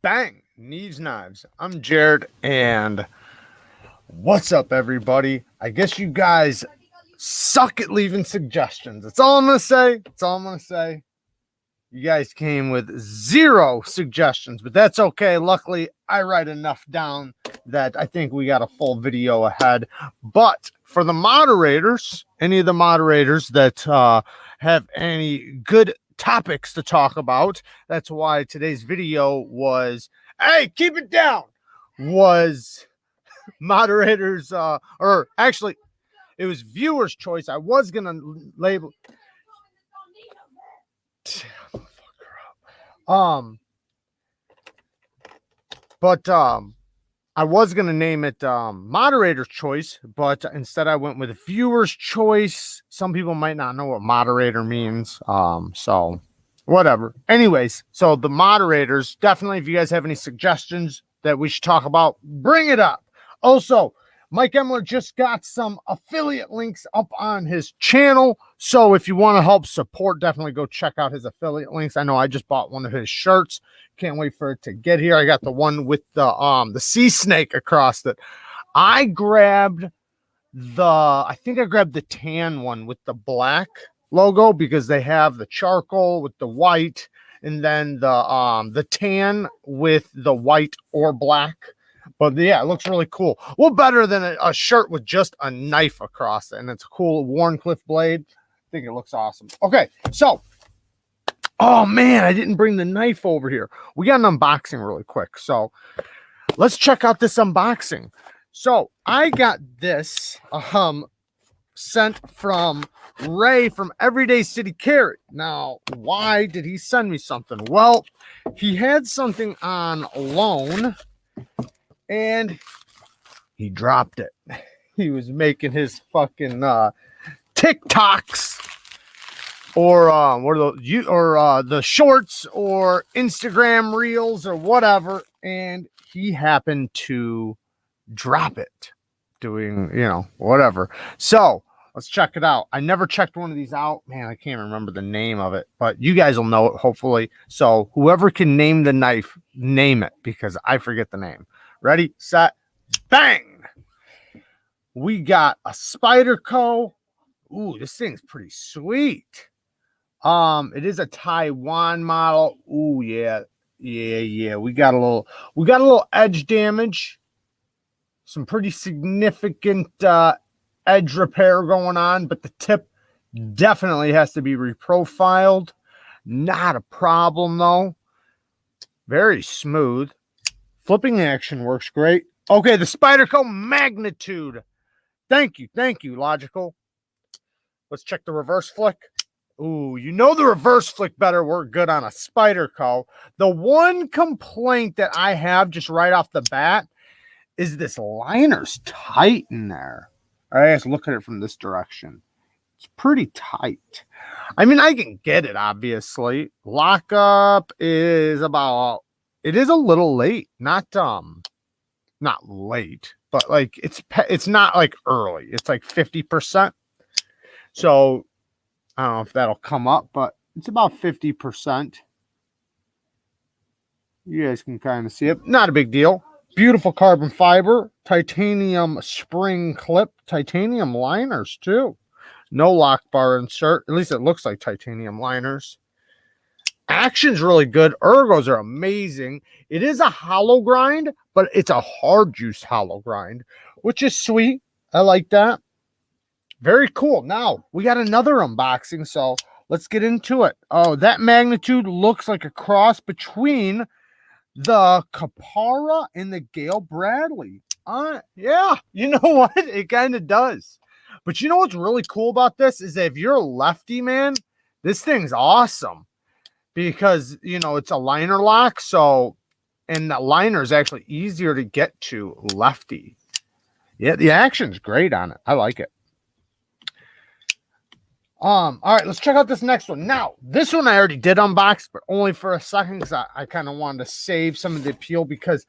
Bang! Neevesknives. I'm Jared, and what's up, everybody? I guess you guys suck at leaving suggestions. That's all I'm gonna say. That's all I'm gonna say. You guys came with 0 suggestions, but that's okay. Luckily, I write enough down that I think we got a full video ahead. But for the moderators, any of the moderators that have any good topics to talk about, that's why today's video was, hey, keep it down, was moderators, or actually, it was viewers' choice. I was going to label... I was gonna name it moderator's choice, but instead I went with viewer's choice. Some people might not know what moderator means, so whatever. Anyways, so the moderators, definitely, if you guys have any suggestions that we should talk about, bring it up. Also, Mike Emler just got some affiliate links up on his channel. So if you want to help support, definitely go check out his affiliate links. I know I just bought one of his shirts. Can't wait for it to get here. I got the one with the sea snake across it. I think I grabbed the tan one with the black logo because they have the charcoal with the white and then the tan with the white or black. But yeah, it looks really cool. Well, better than a shirt with just a knife across it. And it's a cool Warncliffe blade. I think it looks awesome. Okay, so, oh man, I didn't bring the knife over here. We got an unboxing really quick. So let's check out this unboxing. So I got this sent from Ray from Everyday City Carry. Now, why did he send me something? Well, he had something on loan and he dropped it. He was making his fucking TikToks or the shorts or Instagram reels or whatever, and he happened to drop it doing, whatever. So let's check it out. I never checked one of these out. Man, I can't remember the name of it, but you guys will know it, hopefully. So whoever can name the knife, name it, because I forget the name. Ready, set, bang! We got a Spyderco. Ooh, this thing's pretty sweet. It is a Taiwan model. Ooh, yeah. We got a little edge damage. Some pretty significant edge repair going on, but the tip definitely has to be reprofiled. Not a problem though. Very smooth. Flipping action works great. Okay, the Spyderco magnitude. Thank you, Logical. Let's check the reverse flick. Ooh, the reverse flick better work good on a Spyderco. The one complaint that I have just right off the bat is this liner's tight in there. All right, let's look at it from this direction. It's pretty tight. I mean, I can get it, obviously. Lockup is about... It is a little late, not late, but like it's not like early. It's like 50%. So I don't know if that'll come up, but it's about 50%. You guys can kind of see it. Not a big deal. Beautiful carbon fiber, titanium spring clip, titanium liners too. No lock bar insert. At least it looks like titanium liners. Action's really good. Ergos are amazing. It is a hollow grind, but it's a hard juice hollow grind, which is sweet. I like that. Very cool. Now, we got another unboxing, so let's get into it. Oh, that magnitude looks like a cross between the Capara and the Gale Bradley. Yeah, you know what? It kind of does. But you know what's really cool about this is that if you're a lefty, man, this thing's awesome. Because, it's a liner lock, so, and the liner is actually easier to get to lefty. Yeah, the action's great on it. I like it. All right, let's check out this next one. Now, this one I already did unbox, but only for a second because I kind of wanted to save some of the appeal because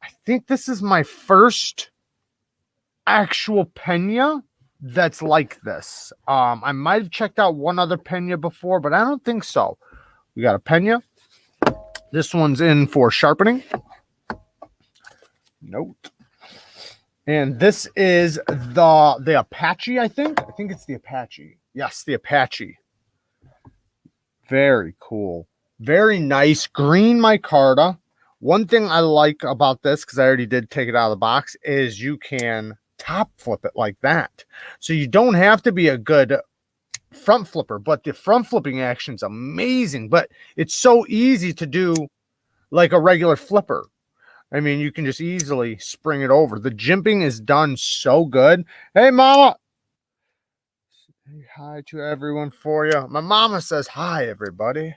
I think this is my first actual Pena that's like this. I might have checked out one other Pena before, but I don't think so. We got a Pena. This one's in for sharpening. Note. And this is the Apache, I think. I think it's the Apache. Yes, the Apache. Very cool. Very nice. Green micarta. One thing I like about this, because I already did take it out of the box, is you can top flip it like that. So you don't have to be a good front flipper, but the front flipping action is amazing. But it's so easy to do like a regular flipper. I mean, you can just easily spring it over. The jimping is done so good. Hey, mama. Say hi to everyone for you. My mama says hi, everybody.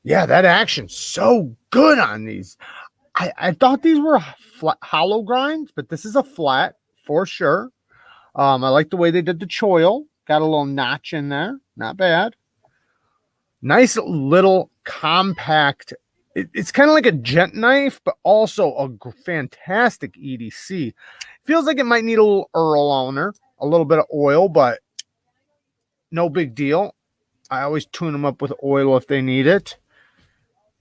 Yeah, that action's so good on these. I thought these were flat, hollow grinds, but this is a flat for sure. I like the way they did the choil. Got a little notch in there. Not bad. Nice little compact. It's kind of like a gent knife, but also a fantastic EDC. Feels like it might need a little Earl owner, a little bit of oil, but no big deal. I always tune them up with oil if they need it.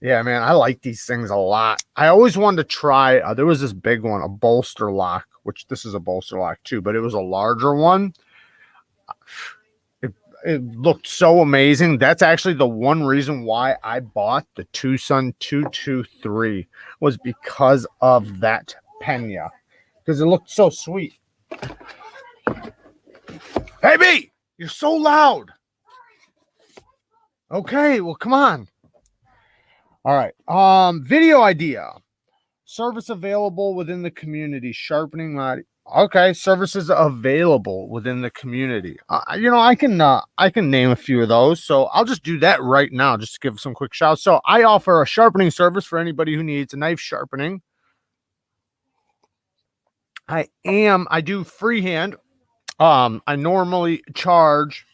Yeah, man, I like these things a lot. I always wanted to try, there was this big one, a bolster lock, which this is a bolster lock too, but it was a larger one. It looked so amazing. That's actually the one reason why I bought the Tucson 223 was because of that Pena, because it looked so sweet. Hey, B, you're so loud. Okay, well, come on. All right. Video idea. Service available within the community. Sharpening mod. Okay, services available within the community. You know, I can name a few of those. So I'll just do that right now, just to give some quick shouts. So I offer a sharpening service for anybody who needs a knife sharpening. I do freehand. I normally charge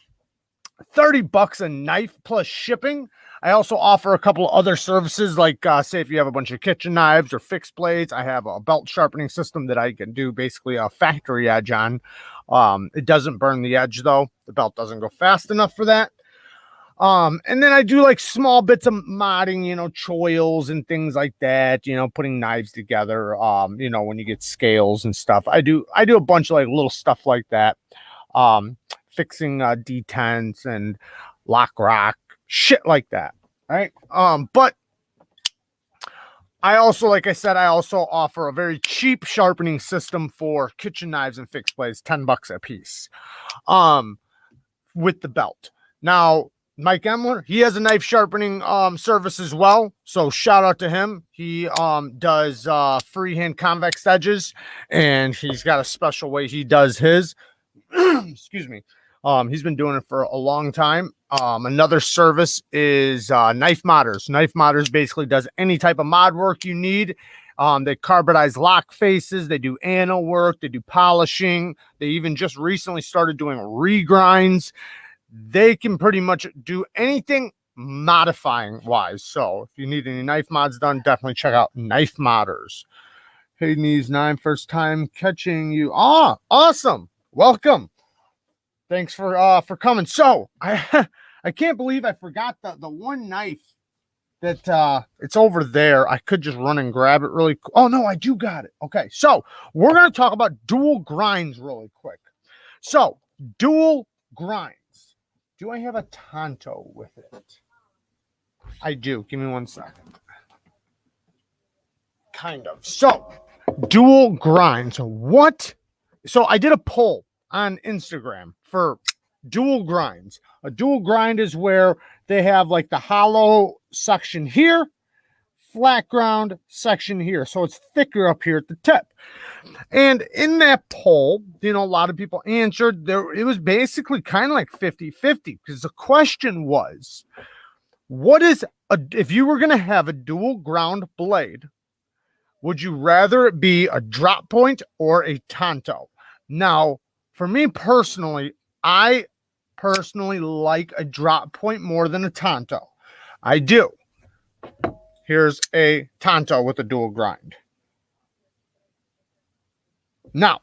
$30 a knife plus shipping. I also offer a couple of other services, like say if you have a bunch of kitchen knives or fixed blades, I have a belt sharpening system that I can do basically a factory edge on. It doesn't burn the edge though. The belt doesn't go fast enough for that. And then I do like small bits of modding, you know, choils and things like that, you know, putting knives together. You know, when you get scales and stuff, I do a bunch of like little stuff like that. Fixing D10s and lock rock, shit like that. Right. But I also, like I said, I also offer a very cheap sharpening system for kitchen knives and fixed blades, $10 a piece. With the belt. Now, Mike Emler, he has a knife sharpening service as well. So shout out to him. He does freehand convex edges, and he's got a special way he does his. Excuse me. He's been doing it for a long time. Another service is Knife Modders. Knife Modders basically does any type of mod work you need. They carbonize lock faces. They do anno work. They do polishing. They even just recently started doing regrinds. They can pretty much do anything modifying wise. So if you need any knife mods done, definitely check out Knife Modders. Hey, Neevesknives, first time catching you. Ah, awesome. Welcome. Thanks for coming. So I can't believe I forgot the one knife that it's over there. I could just run and grab it really quick. Oh no, I do got it. Okay, so we're gonna talk about dual grinds really quick. So dual grinds. Do I have a Tonto with it? I do. Give me 1 second. Kind of. So dual grinds. What? So I did a poll on Instagram for dual grinds. A dual grind is where they have like the hollow section here, flat ground section here. So it's thicker up here at the tip. And in that poll, you know, a lot of people answered there. It was basically kind of like 50-50 because the question was, what is if you were going to have a dual ground blade, would you rather it be a drop point or a Tonto? Now, for me personally, I personally like a drop point more than a Tonto. I do. Here's a Tonto with a dual grind. Now,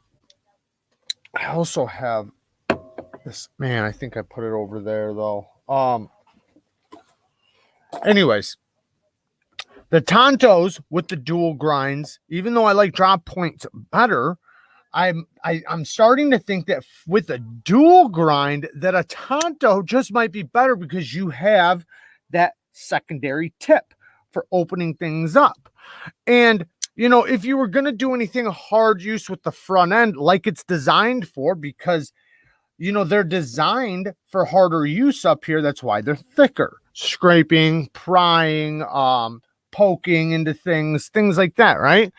I also have this, man, I think I put it over there though. Anyways, The Tontos with the dual grinds, even though I like drop points better, I'm starting to think that with a dual grind that a Tonto just might be better because you have that secondary tip for opening things up. And you know, if you were going to do anything hard use with the front end like it's designed for, because you know they're designed for harder use up here, that's why they're thicker, scraping, prying, poking into things like that, right?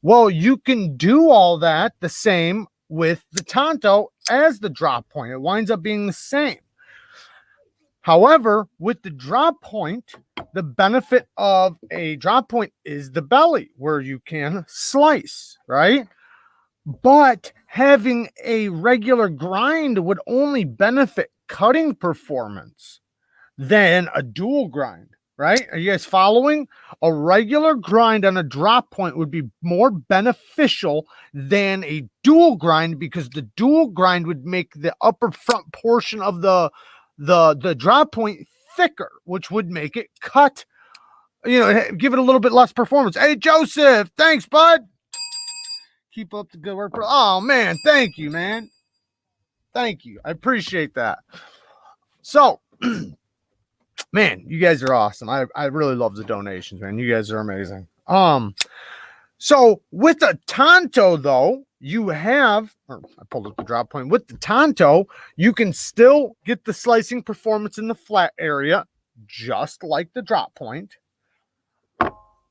Well, you can do all that the same with the Tonto as the drop point. It winds up being the same. However, with the drop point, the benefit of a drop point is the belly where you can slice, right? But having a regular grind would only benefit cutting performance than a dual grind, right? Are you guys following? A regular grind on a drop point would be more beneficial than a dual grind, because the dual grind would make the upper front portion of the drop point thicker, which would make it cut, you know, give it a little bit less performance. Hey, Joseph, thanks, bud. Keep up the good work. Oh, man, thank you, man. Thank you. I appreciate that. So, man, you guys are awesome. I really love the donations, man. You guys are amazing. So with a Tonto, though, you have, I pulled up the drop point. With the Tonto, you can still get the slicing performance in the flat area, just like the drop point,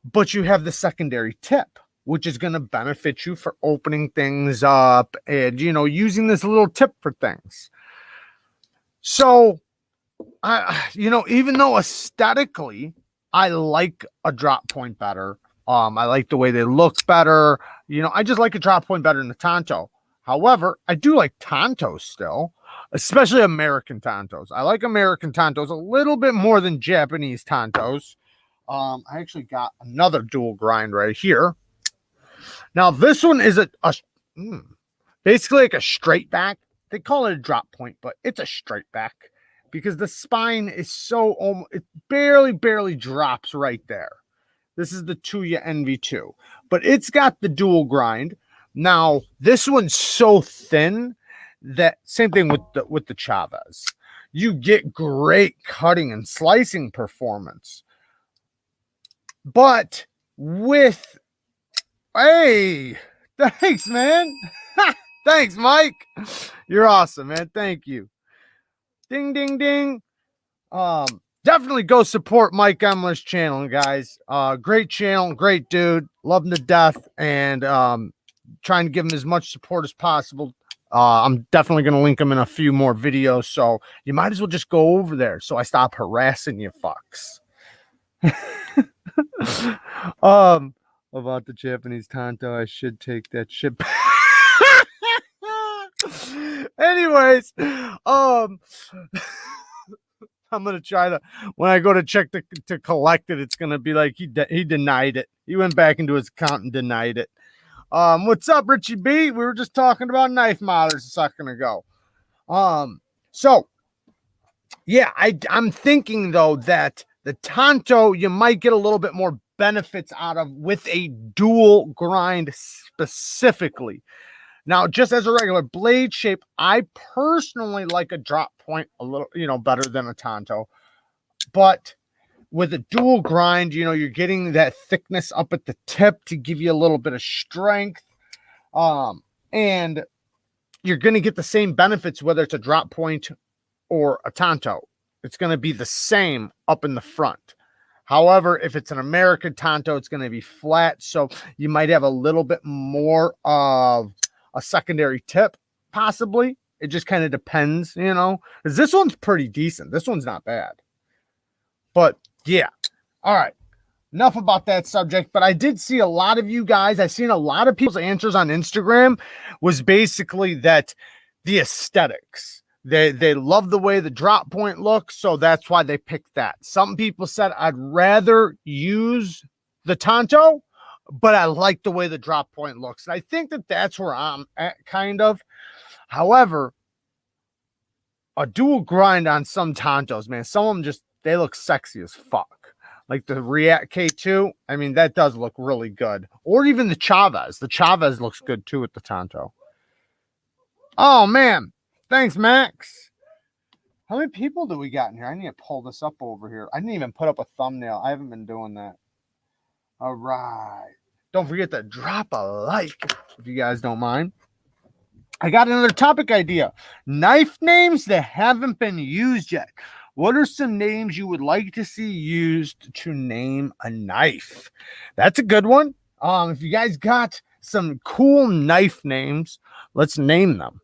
but you have the secondary tip, which is going to benefit you for opening things up and, you know, using this little tip for things. So, you know, even though aesthetically I like a drop point better, I like the way they look better. You know, I just like a drop point better than the Tonto. However, I do like Tontos still, especially American Tontos. I like American Tontos a little bit more than Japanese Tontos. I actually got another dual grind right here. Now, this one is basically like a straight back. They call it a drop point, but it's a straight back because the spine is so, it barely drops right there. This is the Tuya NV2, but it's got the dual grind. Now, this one's so thin that, same thing with the Chavez. You get great cutting and slicing performance. But with, hey, thanks, man. Thanks, Mike. You're awesome, man. Thank you. Ding, ding, ding. Definitely go support Mike Emler's channel, guys. Great channel, great dude. Love him to death, and trying to give him as much support as possible. I'm definitely going to link him in a few more videos, so you might as well just go over there so I stop harassing you fucks. About the Japanese Tonto, I should take that shit. Anyways, I'm gonna try to, when I go to check to collect it, it's gonna be like he denied it. He went back into his account and denied it. What's up, Richie B? We were just talking about knife modders a second ago. So yeah, I'm thinking though that the Tonto you might get a little bit more benefits out of with a dual grind specifically. Now, just as a regular blade shape, I personally like a drop point a little, you know, better than a Tonto. But with a dual grind, you know, you're getting that thickness up at the tip to give you a little bit of strength. And you're going to get the same benefits whether it's a drop point or a Tonto. It's going to be the same up in the front. However, if it's an American Tonto, it's going to be flat. So you might have a little bit more of a secondary tip, possibly. It just kind of depends, you know, because this one's pretty decent. This one's not bad. But yeah. All right. Enough about that subject. But I did see a lot of you guys, I've seen a lot of people's answers on Instagram was basically that the aesthetics. They love the way the drop point looks, so that's why they picked that. Some people said, I'd rather use the Tonto, but I like the way the drop point looks. And I think that that's where I'm at, kind of. However, a dual grind on some Tontos, man, some of them just, they look sexy as fuck. like the React K2. I mean, that does look really good. Or even the Chavez. The Chavez looks good too with the Tonto. Oh man, thanks, Max. How many people do we got in here? I need to pull this up over here. I didn't even put up a thumbnail. I haven't been doing that. All right. Don't forget to drop a like if you guys don't mind. I got another topic idea. Knife names that haven't been used yet. What are some names you would like to see used to name a knife? That's a good one. If you guys got some cool knife names, let's name them.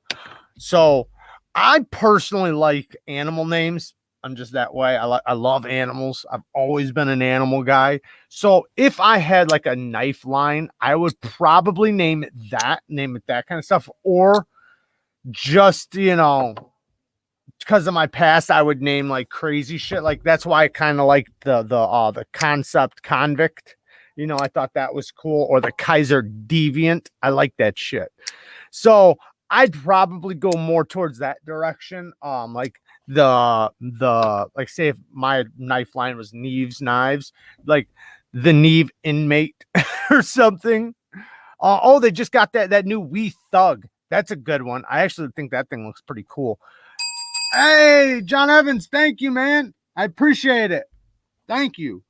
So I personally like animal names. I'm just that way. I love animals. I've always been an animal guy. So if I had like a knife line, I would probably name it that kind of stuff. Or just, you know, because of my past, I would name like crazy shit. Like that's why I kind of like the concept convict. You know, I thought that was cool. Or the Kaiser Deviant. I like that shit. So I'd probably go more towards that direction. Like like say if my knife line was Neevesknives, like the Neve inmate or something. Oh, they just got that new Wee Thug. That's a good one. I actually think that thing looks pretty cool. Hey, John Evans, thank you, man. I appreciate it. Thank you.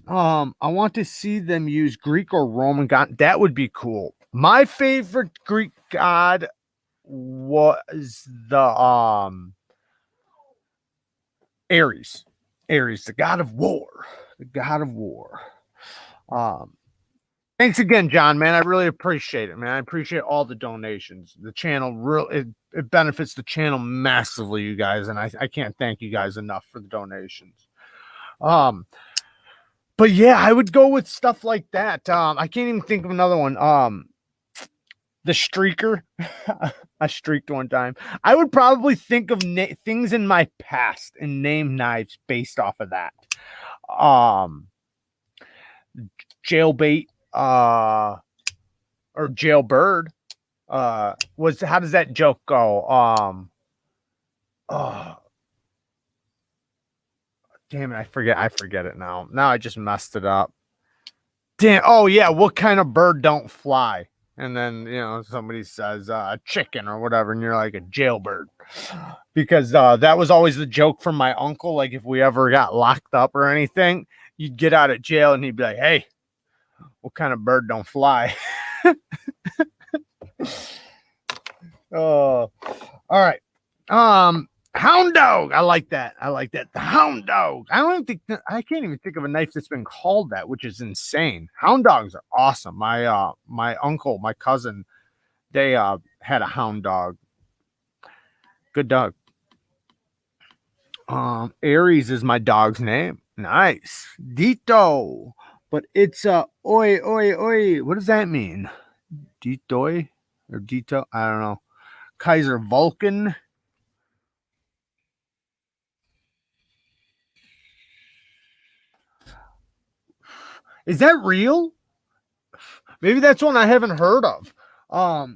I want to see them use Greek or Roman god. That would be cool. My favorite Greek god was the Ares. Ares, the god of war. The god of war. Thanks again, John, man. I really appreciate it, man. I appreciate all the donations. The channel really it benefits the channel massively, you guys, and I can't thank you guys enough for the donations. But yeah, I would go with stuff like that. I can't even think of another one. The Streaker. I streaked one time. I would probably think of things in my past and name knives based off of that. Jailbait, or Jailbird. Was how does that joke go? Damn it, I forget it now. Now I just messed it up. Damn. Oh yeah, what kind of bird don't fly? And then, you know, somebody says a chicken or whatever, and you're like a jailbird. Because that was always the joke from my uncle. Like if we ever got locked up or anything, you'd get out of jail and he'd be like, hey, what kind of bird don't fly? Oh, all right. Hound dog. I like that. The hound dog. I can't even think of a knife that's been called that, which is insane. Hound dogs are awesome. My uncle, my cousin, they had a hound dog. Good dog. Aries is my dog's name. Nice. Dito. But it's oi oi oi. What does that mean? Ditoy or Dito? I don't know. Kaiser Vulcan. Is that real? Maybe that's one I haven't heard of. Oh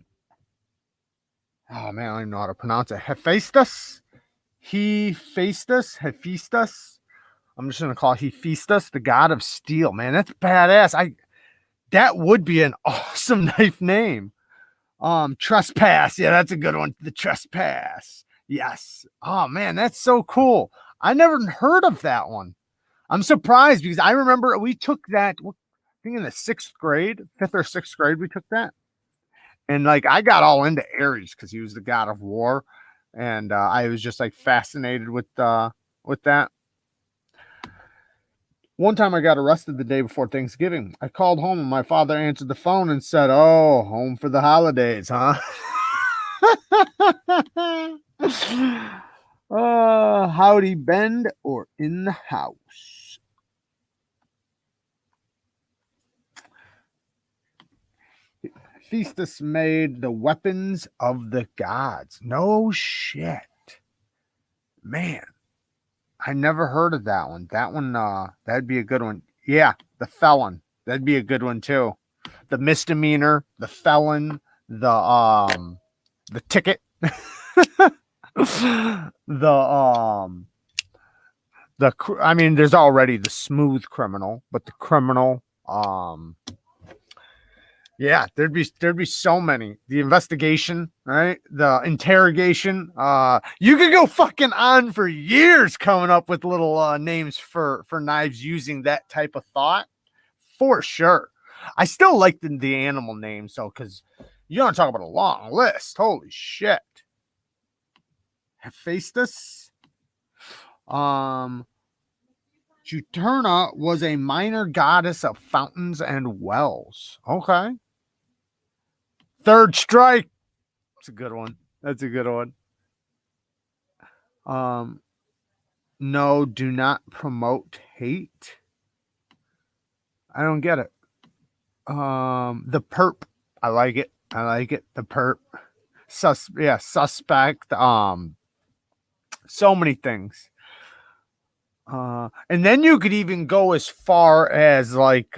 man, I don't even know how to pronounce it. Hephaestus? Hephaestus? I'm just gonna call it Hephaestus, the god of steel. Man, that's badass. That would be an awesome knife name. Trespass. Yeah, that's a good one. The Trespass. Yes. Oh man, that's so cool. I never heard of that one. I'm surprised because I remember we took that, I think in the 6th grade, 5th or 6th grade, we took that. And like I got all into Ares because he was the god of war. And I was just like fascinated with that. One time I got arrested the day before Thanksgiving. I called home and my father answered the phone and said, oh, home for the holidays, huh? Howdy Bend or in the house? Hephaestus made the weapons of the gods. No shit. Man, I never heard of that one. That one, that'd be a good one. Yeah, the felon. That'd be a good one too. The misdemeanor, the felon, the ticket. The I mean, there's already the smooth criminal, but the criminal, yeah, there'd be so many. The investigation, right? The interrogation. You could go fucking on for years coming up with little names for knives using that type of thought, for sure. I still like the animal names though, because you want to talk about a long list. Holy shit. Hephaestus. Juturna was a minor goddess of fountains and wells. Okay. Third strike. That's a good one. That's a good one. No, do not promote hate. I don't get it. The perp. I like it. I like it. The perp. Suspect. So many things. And then you could even go as far as like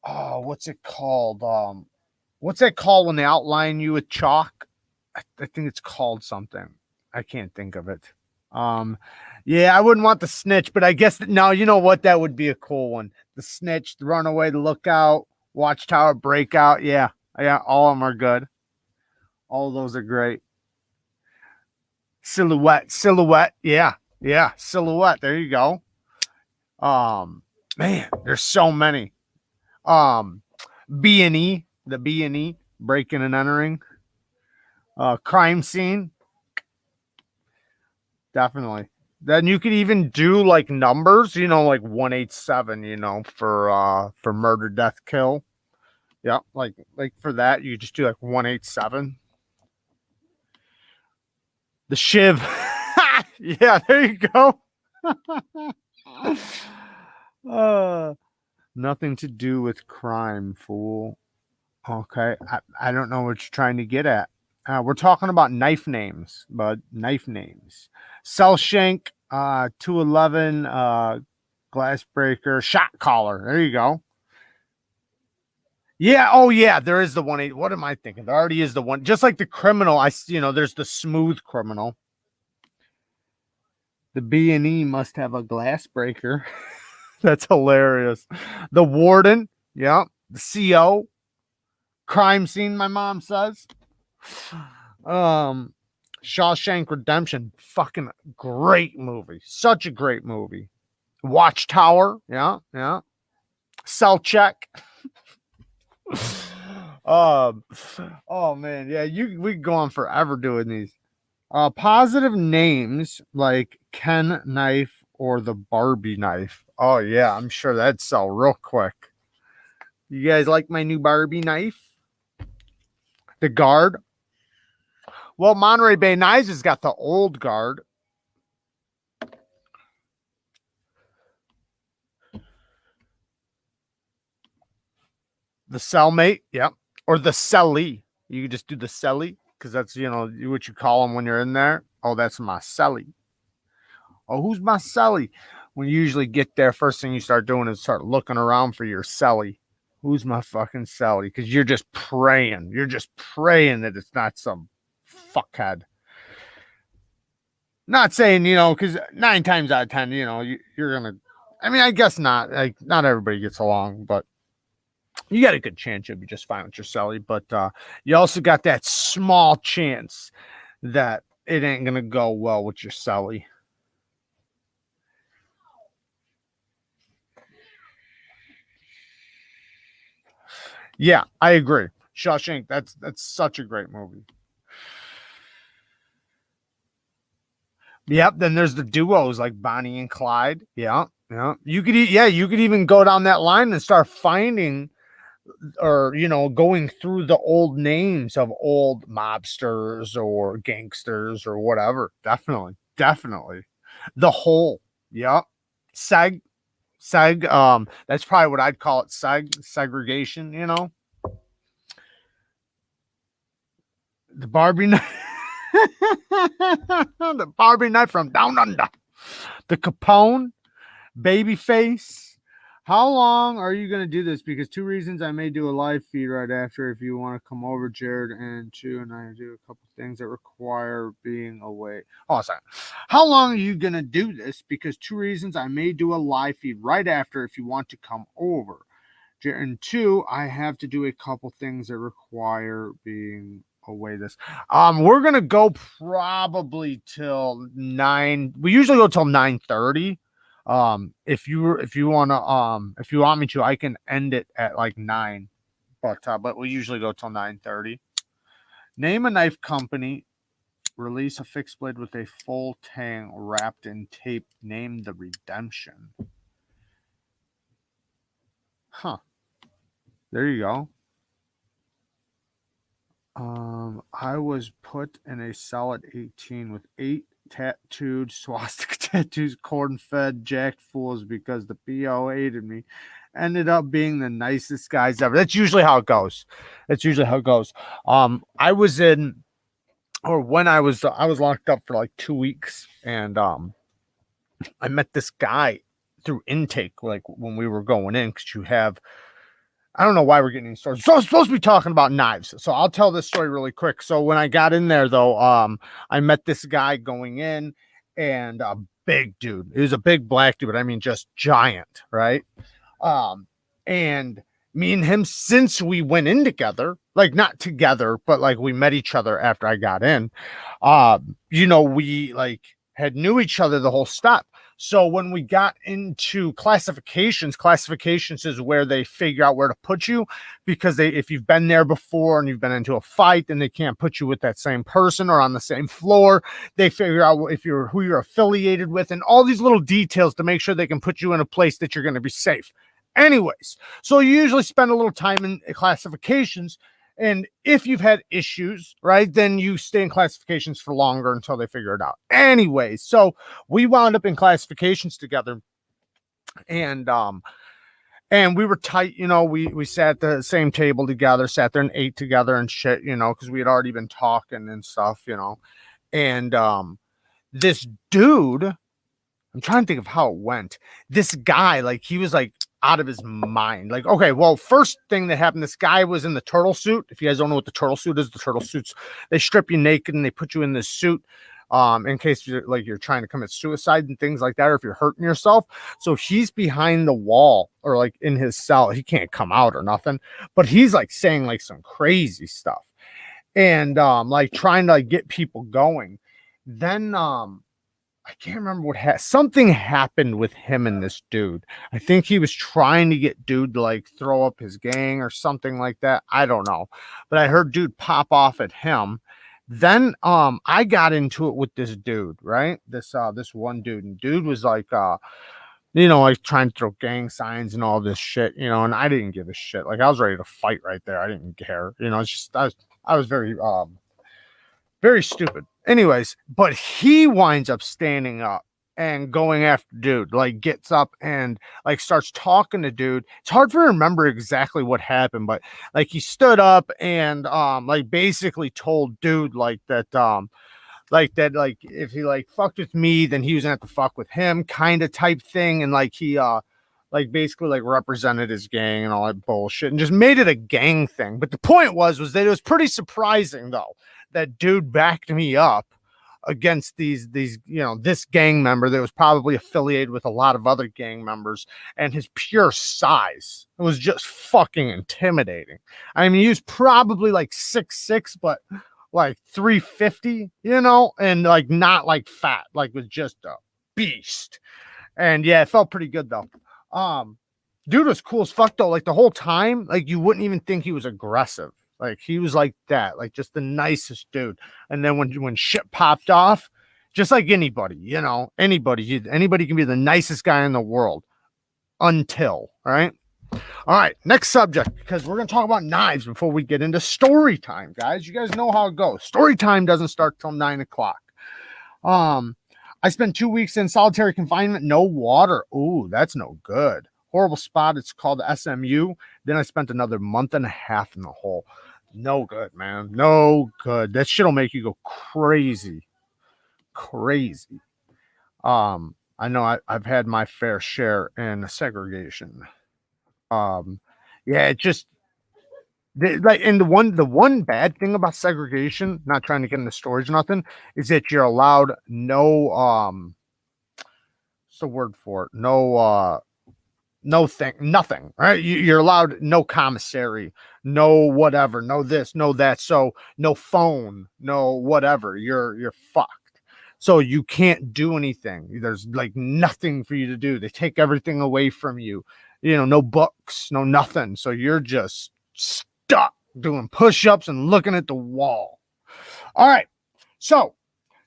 what's it called? What's that called when they outline you with chalk? I think it's called something. I can't think of it. Yeah, I wouldn't want the snitch, but I guess now you know what, that would be a cool one. The snitch, the runaway, the lookout, watchtower, breakout. Yeah, all of them are good. All of those are great. Silhouette, yeah, silhouette. There you go. Man, there's so many. B&E, the B&E, breaking and entering. Crime scene. Definitely. Then you could even do like numbers, like 187, for murder, death, kill. Yeah, like for that, you just do like 187. The shiv. Yeah, there you go. Nothing to do with crime, fool. Okay, I don't know what you're trying to get at. We're talking about knife names, bud. Knife names. Cellshank, 211, glassbreaker, shot caller. There you go. Yeah. Oh, yeah. There is the 180. What am I thinking? There already is the one. Just like the criminal, there's the smooth criminal. The B&E must have a glass breaker. That's hilarious. The warden. Yeah. The CO. Crime scene, my mom says. Shawshank Redemption. Fucking great movie. Such a great movie. Watchtower. Yeah. Cell check. Oh man, yeah, we go on forever doing these. Positive names like Ken knife or the Barbie knife. Oh yeah, I'm sure that'd sell real quick. You guys like my new Barbie knife? The guard. Well, Monterey Bay Knives has got the old guard. The cellmate, yep. Or the celly. You can just do the celly because that's, what you call them when you're in there. Oh, that's my celly. Oh, who's my celly? When you usually get there, first thing you start doing is start looking around for your celly. Who's my fucking celly? Because you're just praying. You're just praying that it's not some fuckhead. Not saying, because 9 times out of 10, you're going to, I mean, I guess not. Like, not everybody gets along, but you got a good chance you'll be just fine with your celly. But you also got that small chance that it ain't going to go well with your celly. Yeah, I agree. Shawshank, that's such a great movie. Yep. Then there's the duos like Bonnie and Clyde. Yeah. You could even go down that line and start finding, or going through the old names of old mobsters or gangsters or whatever. Definitely. The Hole. Yep. Seg. That's probably what I'd call it. Segregation. The Barbie knife. The Barbie knife from down under. The Capone, Babyface, How long are you going to do this? Because two reasons I may do a live feed right after if you want to come over, Jared, and two, and I do a couple things that require being away. Oh, sorry. How long are you going to do this? Because two reasons I may do a live feed right after if you want to come over. And two, I have to do a couple things that require being away this. We're gonna go probably till 9. We usually go till 9:30. If you want me to, I can end it at like 9. But we usually go till 9:30. Name a knife company. Release a fixed blade with a full tang wrapped in tape. Name the Redemption. Huh. There you go. I was put in a cell at 18 with 8 tattooed swastika tattoos, corn-fed, jacked fools because the PO hated me. Ended up being the nicest guys ever. That's usually how it goes. I was in, or when I was locked up for like 2 weeks, and I met this guy through intake, like when we were going in, because you have, I don't know why we're getting these stories. So I'm supposed to be talking about knives. So I'll tell this story really quick. So when I got in there, though, I met this guy going in, and a big dude. He was a big black dude, but I mean just giant, right? And me and him, since we went in together, like not together, but like we met each other after I got in, we like had knew each other the whole step. So when we got into classifications is where they figure out where to put you, because if you've been there before and you've been into a fight, then they can't put you with that same person or on the same floor. They figure out who you're affiliated with and all these little details to make sure they can put you in a place that you're going to be safe. Anyways, so you usually spend a little time in classifications. And if you've had issues, right, then you stay in classifications for longer until they figure it out. Anyways, so we wound up in classifications together, and we were tight, we sat at the same table together, sat there and ate together and shit, because we had already been talking and stuff, and this dude, I'm trying to think of how it went. This guy, like, he was like out of his mind. Like, okay, well, first thing that happened, this guy was in the turtle suit. If you guys don't know what the turtle suit is, the turtle suits, they strip you naked and they put you in this suit in case you're trying to commit suicide and things like that, or if you're hurting yourself. So he's behind the wall or like in his cell. He can't come out or nothing, but he's like saying like some crazy stuff and like trying to like get people going. Then I can't remember what something happened with him and this dude. I think he was trying to get dude to like throw up his gang or something like that. I don't know. But I heard dude pop off at him. Then I got into it with this dude, right? This one dude. And dude was like like trying to throw gang signs and all this shit, and I didn't give a shit. Like I was ready to fight right there. I didn't care. It's just I was very very stupid. Anyways, but he winds up standing up and going after dude, like gets up and like starts talking to dude. It's hard for me to remember exactly what happened, but like he stood up and like basically told dude like that like if he like fucked with me, then he was gonna have to fuck with him, kind of type thing. And like he like basically like represented his gang and all that bullshit and just made it a gang thing. But the point was that it was pretty surprising though that dude backed me up against these this gang member that was probably affiliated with a lot of other gang members, and his pure size was just fucking intimidating. I mean, he was probably like 6'6", but like 350, and like not like fat, like was just a beast. And yeah, it felt pretty good though. Dude was cool as fuck though. Like the whole time, like you wouldn't even think he was aggressive. Like he was like that, like just the nicest dude. And then when shit popped off, just like anybody, anybody can be the nicest guy in the world until, all right, next subject, because we're going to talk about knives before we get into story time, guys. You guys know how it goes. Story time doesn't start till 9:00. I spent 2 weeks in solitary confinement, no water. Ooh, that's no good. Horrible spot. It's called SMU. Then I spent another month and a half in the hole. No good, man. No good. That shit'll make you go crazy. Crazy. I know I've had my fair share in segregation. Yeah, it just like, and the one bad thing about segregation, not trying to get into storage or nothing, is that you're allowed no what's the word for it? No thing, nothing, right? You're allowed no commissary, no whatever, no this, no that. So no phone, no whatever. You're fucked. So you can't do anything. There's like nothing for you to do. They take everything away from you. No books, no nothing. So you're just stuck doing push-ups and looking at the wall. All right. So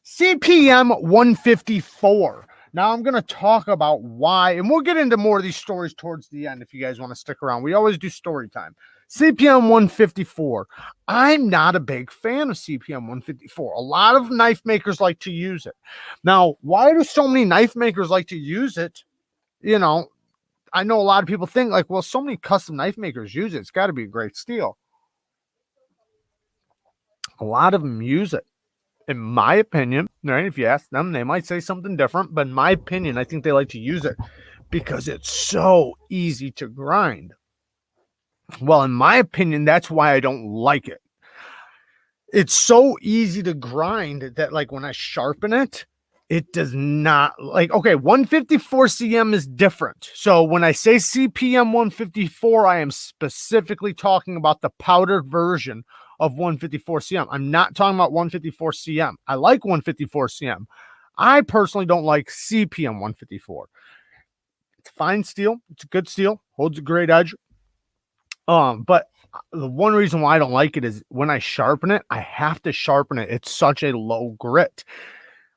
CPM 154. Now I'm going to talk about why, and we'll get into more of these stories towards the end if you guys want to stick around. We always do story time. CPM 154. I'm not a big fan of CPM 154. A lot of knife makers like to use it. Now, why do so many knife makers like to use it? I know a lot of people think like, well, so many custom knife makers use it. It's got to be a great steel. A lot of them use it. In my opinion, right? If you ask them, they might say something different, but in my opinion, I think they like to use it because it's so easy to grind. Well, in my opinion, that's why I don't like it. It's so easy to grind that, like, when I sharpen it, it does not, like, okay, 154 cm is different. So when I say CPM 154, I am specifically talking about the powdered version of 154 cm. I'm not talking about 154 cm. I like 154 cm. I personally don't like CPM 154. It's fine steel. It's a good steel. Holds a great edge. But the one reason why I don't like it is when I sharpen it, I have to sharpen it. It's such a low grit.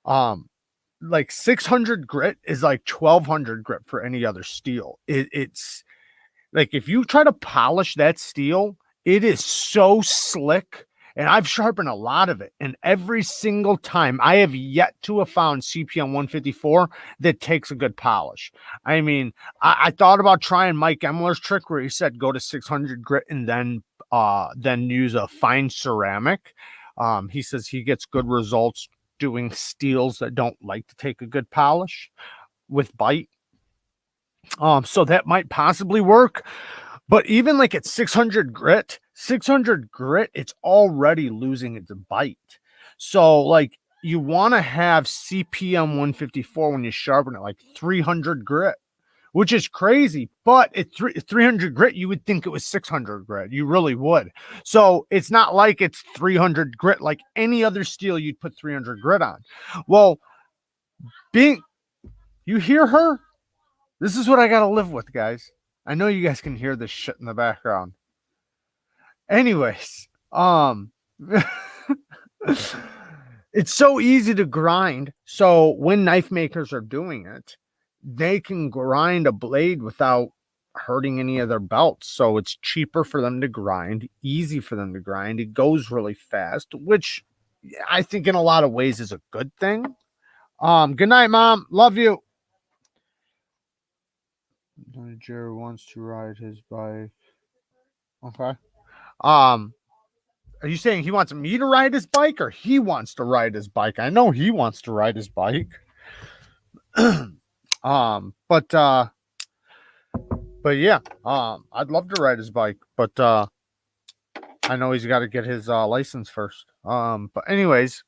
Like 600 grit is like 1200 grit for any other steel. It's like, if you try to polish that steel, it is so slick. And I've sharpened a lot of it. And every single time, I have yet to have found CPM 154 that takes a good polish. I mean, I thought about trying Mike Emler's trick where he said go to 600 grit and then use a fine ceramic. He says he gets good results doing steels that don't like to take a good polish with bite. So that might possibly work. But even like at 600 grit, it's already losing its bite. So like, you want to have CPM 154 when you sharpen it, like 300 grit, which is crazy. But at 300 grit, you would think it was 600 grit. You really would. So it's not like it's 300 grit like any other steel you'd put 300 grit on. Well, you hear her? This is what I got to live with, guys. I know you guys can hear this shit in the background. Anyways, it's so easy to grind. So when knife makers are doing it, they can grind a blade without hurting any of their belts. So it's cheaper for them to grind, easy for them to grind. It goes really fast, which I think in a lot of ways is a good thing. Good night, Mom. Love you. Jerry wants to ride his bike. Okay. Are you saying he wants me to ride his bike or he wants to ride his bike? I know he wants to ride his bike. But yeah, I'd love to ride his bike, but I know he's got to get his license first. But anyways,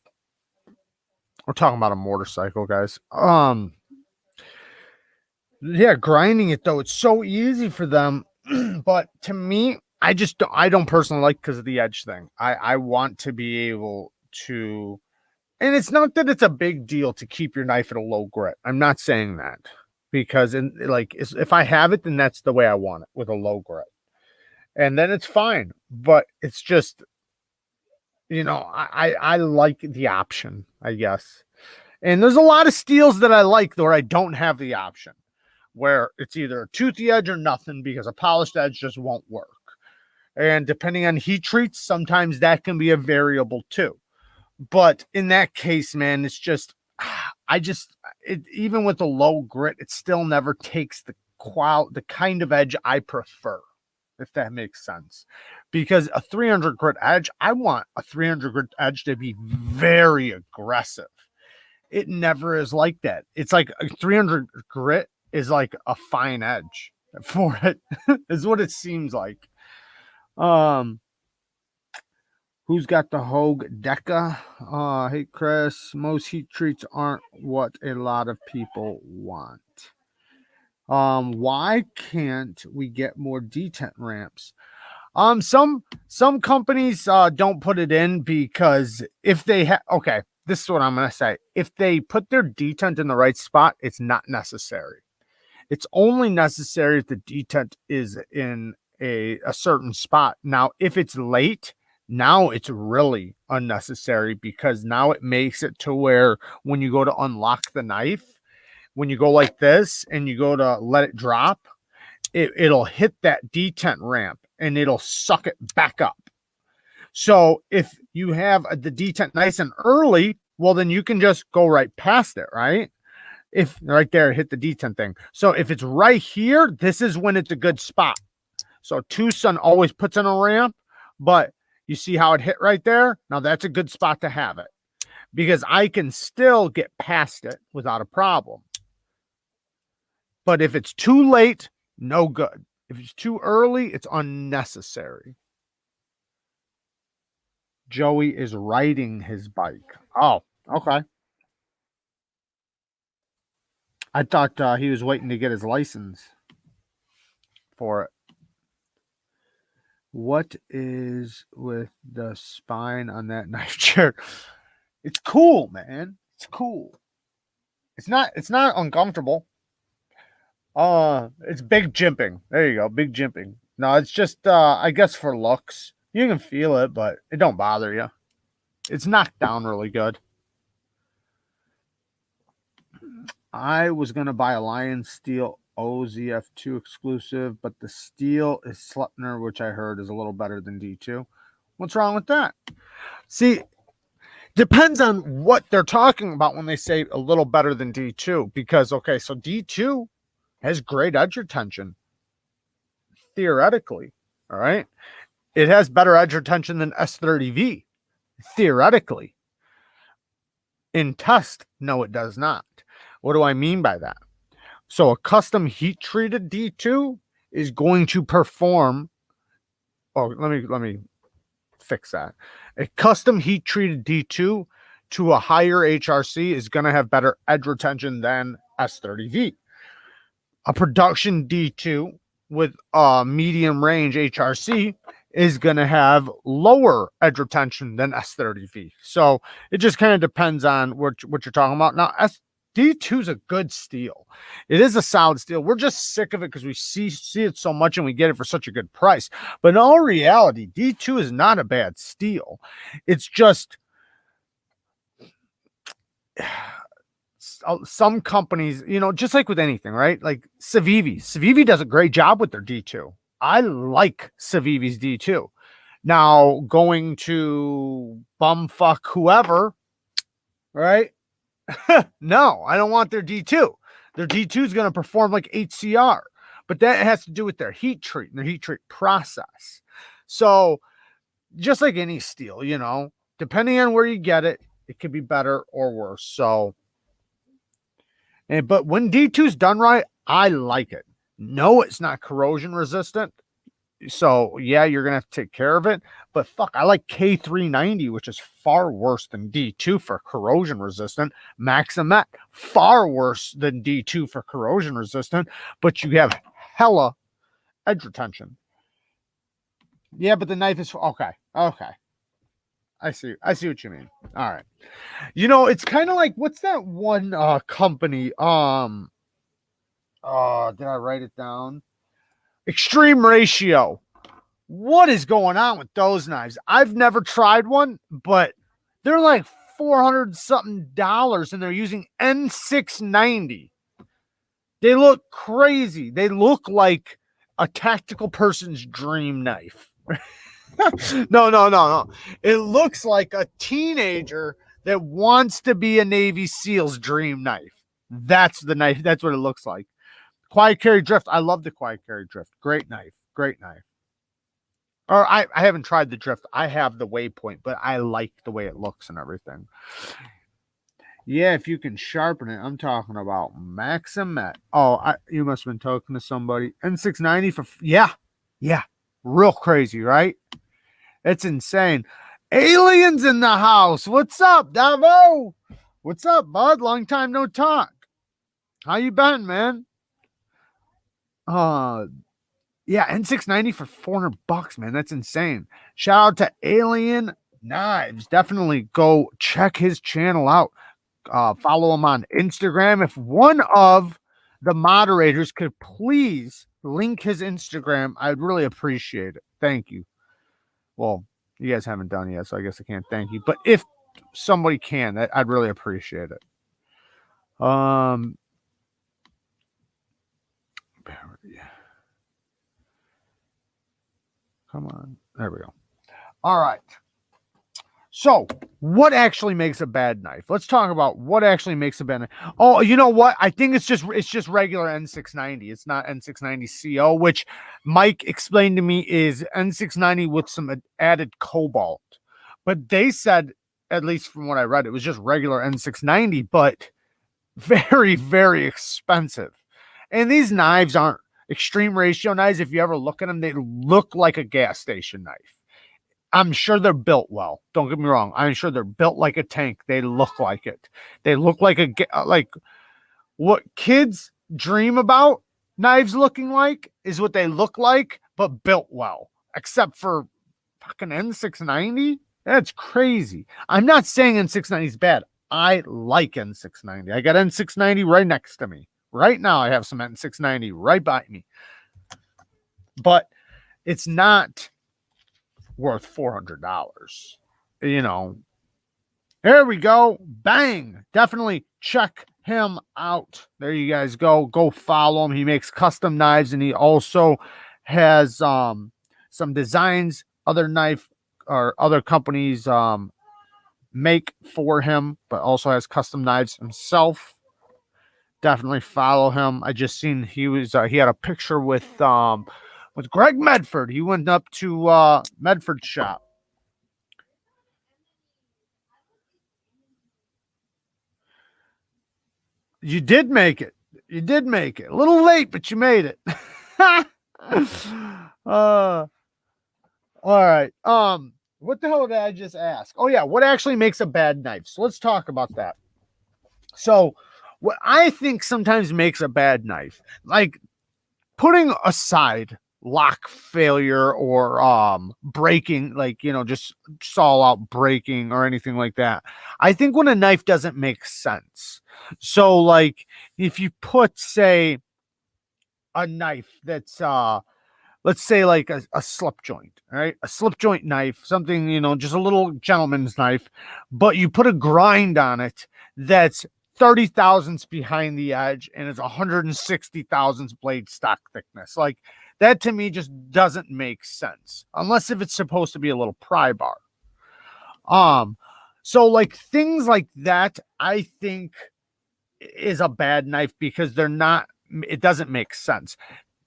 we're talking about a motorcycle, guys. Yeah, grinding it though, it's so easy for them. But to me, I don't personally like, because of the edge thing. I want to be able to, and it's not that it's a big deal to keep your knife at a low grit. I'm not saying that, because if I have it, then that's the way I want it, with a low grit, and then it's fine. But it's just, I like the option, I guess. And there's a lot of steels that I like where I don't have the option, where it's either a toothy edge or nothing, because a polished edge just won't work. And depending on heat treats, sometimes that can be a variable too. But in that case, man, it's just, even with a low grit, it still never takes the kind of edge I prefer, if that makes sense. Because a 300 grit edge, I want a 300 grit edge to be very aggressive. It never is like that. It's like a 300 grit is like a fine edge for it, is what it seems like. Um, who's got the Hogue Deca? Hey Chris, most heat treats aren't what a lot of people want. Why can't we get more detent ramps? Some companies don't put it in because if they have, okay, this is what I'm gonna say. If they put their detent in the right spot, it's not necessary. It's only necessary if the detent is in a certain spot. Now, if it's late, now it's really unnecessary because now it makes it to where when you go to unlock the knife, when you go like this and you go to let it drop, it'll hit that detent ramp and it'll suck it back up. So if you have the detent nice and early, well, then you can just go right past it, right? If right there, hit the detent thing. So if it's right here, this is when it's a good spot. So Tucson always puts in a ramp, but you see how it hit right there? Now that's a good spot to have it because I can still get past it without a problem. But if it's too late, no good. If it's too early, it's unnecessary. Joey is riding his bike. Oh, okay. I thought he was waiting to get his license for it. What is with the spine on that knife chair? It's cool, man. It's cool. It's not uncomfortable. It's big jimping. There you go, big jimping. No, it's just I guess for looks. You can feel it, but it don't bother you. It's knocked down really good. I was gonna buy a Lion Steel OZF2 exclusive, but the steel is Sleipner, which I heard is a little better than D2. What's wrong with that? See, depends on what they're talking about when they say a little better than D2. Because okay, so D2 has great edge retention theoretically. All right, it has better edge retention than S30V theoretically. In test, no, it does not. What do I mean by that? So a custom heat treated D2 is going to perform. Oh, let me fix that. A custom heat treated D2 to a higher HRC is going to have better edge retention than S30V. A production D2 with a medium range HRC is going to have lower edge retention than S30V. So it just kind of depends on what you're talking about. Now, D2 is a good steel. It is a solid steel. We're just sick of it because we see it so much and we get it for such a good price. But in all reality, D2 is not a bad steel. It's just some companies, you know, just like with anything, right? Like Civivi does a great job with their D2. I like Civivi's D2. Now going to bumfuck whoever, right? No, I don't want their D2. Their D2 is going to perform like HCR, but that has to do with their heat treat and their heat treat process. So just like any steel, you know, depending on where you get it, it could be better or worse. So, but when D2 is done right, I like it. No, it's not corrosion resistant. So yeah, you're gonna have to take care of it. But fuck, I like K390, which is far worse than D2 for corrosion resistant. Maximet, far worse than D2 for corrosion resistant. But you have hella edge retention. Yeah, but the knife is okay. Okay, I see what you mean. All right. You know, it's kind of like what's that one company? Did I write it down? Extreme Ratio. What is going on with those knives? I've never tried one, but they're like $400 something and they're using N690. They look crazy. They look like a tactical person's dream knife. No. It looks like a teenager that wants to be a Navy SEAL's dream knife. That's the knife. That's what it looks like. Quiet Carry Drift. I love the Quiet Carry Drift. Great knife. Great knife. Or I haven't tried the Drift. I have the Waypoint, but I like the way it looks and everything. Yeah, if you can sharpen it, I'm talking about Maximet. Oh, you must have been talking to somebody. N690 for yeah, yeah, real crazy, right? It's insane. Aliens in the house. What's up, Davo? What's up, bud? Long time no talk. How you been, man? Uh, yeah, N690 for $400, man. That's insane. Shout out to Alien Knives. Definitely go check his channel out. Follow him on Instagram. If one of the moderators could please link his Instagram, I'd really appreciate it. Thank you. Well, you guys haven't done it yet, so I guess I can't thank you. But if somebody can, I'd really appreciate it. Come on. There we go. All right. So, what actually makes a bad knife? Let's talk about what actually makes a bad knife. Oh, you know what? I think it's just regular N690. It's not N690 CO, which Mike explained to me is N690 with some added cobalt. But they said, at least from what I read, it was just regular N690, but very, very expensive. And these knives aren't extreme ratio knives. If you ever look at them, they look like a gas station knife. I'm sure they're built well. Don't get me wrong. I'm sure they're built like a tank. They look like it. They look like like what kids dream about knives looking like is what they look like, but built well. Except for fucking N690. That's crazy. I'm not saying N690 is bad. I like N690. I got N690 right next to me. Right now, I have some N690 right by me. But it's not worth $400. You know, there we go. Bang. Definitely check him out. There you guys go. Go follow him. He makes custom knives, and he also has some designs other knife or other companies make for him, but also has custom knives himself. Definitely follow him. I just seen he had a picture with Greg Medford. He went up to Medford's shop. You did make it. You did make it. A little late, but you made it. All right. What the hell did I just ask? Oh yeah, what actually makes a bad knife? So let's talk about that. So what I think sometimes makes a bad knife, like putting aside lock failure or breaking, like just all out breaking or anything like that. I think when a knife doesn't make sense. So like if you put, say, a knife that's let's say like a slip joint, right? A slip joint knife, something, just a little gentleman's knife, but you put a grind on it that's 30 thousandths behind the edge and it's 160 thousandths blade stock thickness. Like that to me just doesn't make sense unless if it's supposed to be a little pry bar. So like things like that, I think is a bad knife because it doesn't make sense.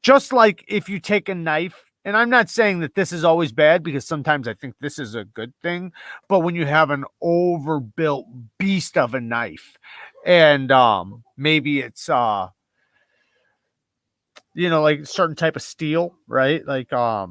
Just like if you take a knife, and I'm not saying that this is always bad because sometimes I think this is a good thing, but when you have an overbuilt beast of a knife and maybe it's like a certain type of steel, right? Like not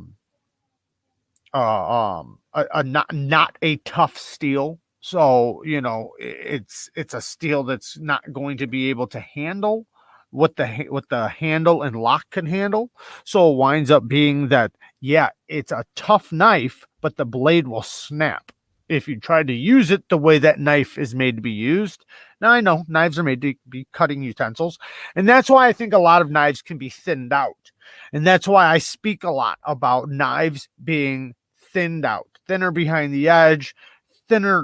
a tough steel. So, it's a steel that's not going to be able to handle what the handle and lock can handle. So it winds up being that, yeah, it's a tough knife, but the blade will snap if you try to use it the way that knife is made to be used. Now, I know knives are made to be cutting utensils, and that's why I think a lot of knives can be thinned out. And that's why I speak a lot about knives being thinned out, thinner behind the edge, thinner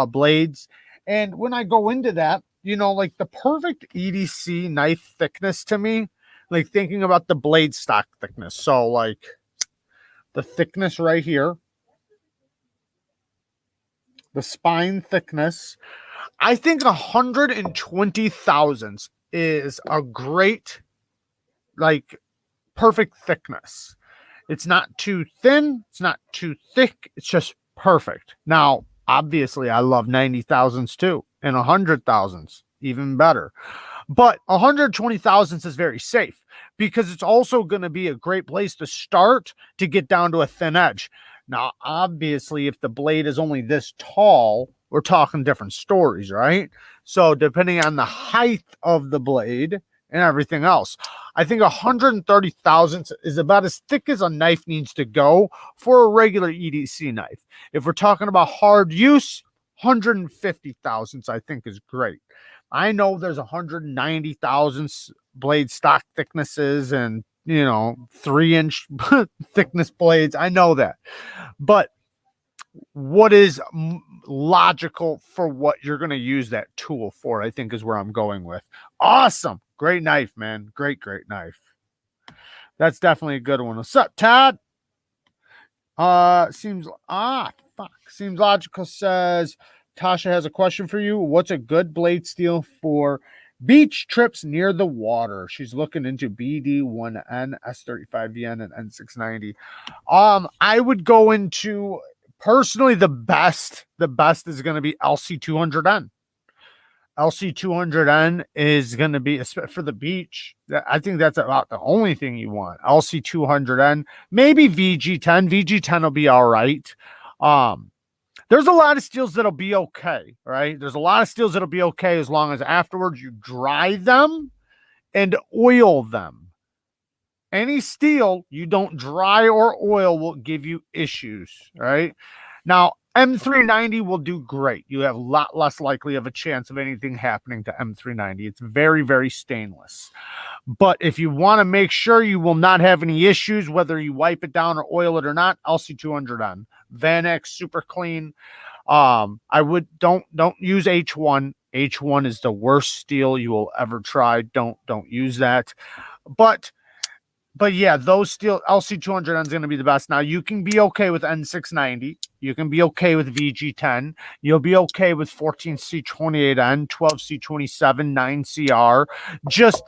blades. And when I go into that, like the perfect EDC knife thickness to me, like thinking about the blade stock thickness. So like the thickness right here, the spine thickness, I think 120 thousandths is a great, like, perfect thickness. It's not too thin. It's not too thick. It's just perfect. Now, obviously, I love 90 thousandths too. and 100 thousandths, even better. But 120 thousandths is very safe because it's also going to be a great place to start to get down to a thin edge. Now, obviously, if the blade is only this tall, we're talking different stories, right? So depending on the height of the blade and everything else, I think 130 thousandths is about as thick as a knife needs to go for a regular EDC knife. If we're talking about hard use, 150 thousandths I think is great. I know there's 190 thousandths blade stock thicknesses and 3-inch thickness blades. I know that, but what is logical for what you're going to use that tool for, I think, is where I'm going with. Awesome. Great knife, man. Great knife. That's definitely a good one. What's up, Todd? Seems logical. Says Tasha has a question for you. What's a good blade steel for beach trips near the water? She's looking into BD1N, S35VN, and N690. I would go into, personally, the best is going to be LC200N. LC200N is going to be for the beach. I think that's about the only thing you want. LC200N, maybe VG10. VG10 will be all right. There's a lot of steels that'll be okay, right? There's a lot of steels that'll be okay as long as afterwards you dry them and oil them. Any steel you don't dry or oil will give you issues, right? Now, M390 will do great. You have a lot less likely of a chance of anything happening to M390. It's very, very stainless. But if you want to make sure you will not have any issues, whether you wipe it down or oil it or not, LC200N. Vanex, super clean. I would don't use H1. H1 is the worst steel you will ever try. Don't use that. But yeah, those steel LC200N is going to be the best. Now, you can be okay with N690. You can be okay with VG10. You'll be okay with 14C28N, 12C27, 9CR. Just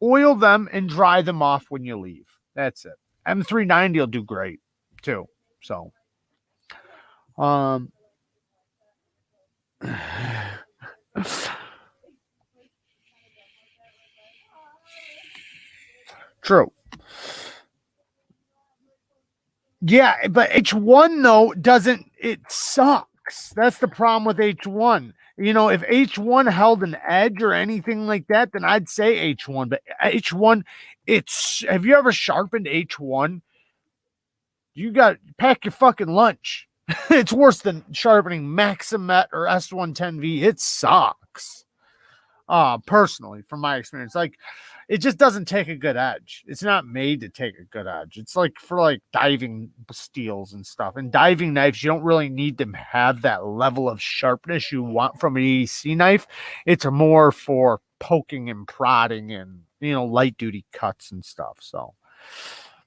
oil them and dry them off when you leave. That's it. M390 will do great too. So, true. Yeah, but H1 though it sucks. That's the problem with H1. If H1 held an edge or anything like that, then I'd say H1. But H1, have you ever sharpened H1? You got pack your fucking lunch. It's worse than sharpening Maximet or S110V. It sucks. Personally, from my experience, like, it just doesn't take a good edge. It's not made to take a good edge. It's like for diving steels and stuff. And diving knives, you don't really need to have that level of sharpness you want from an EDC knife. It's more for poking and prodding and light duty cuts and stuff. So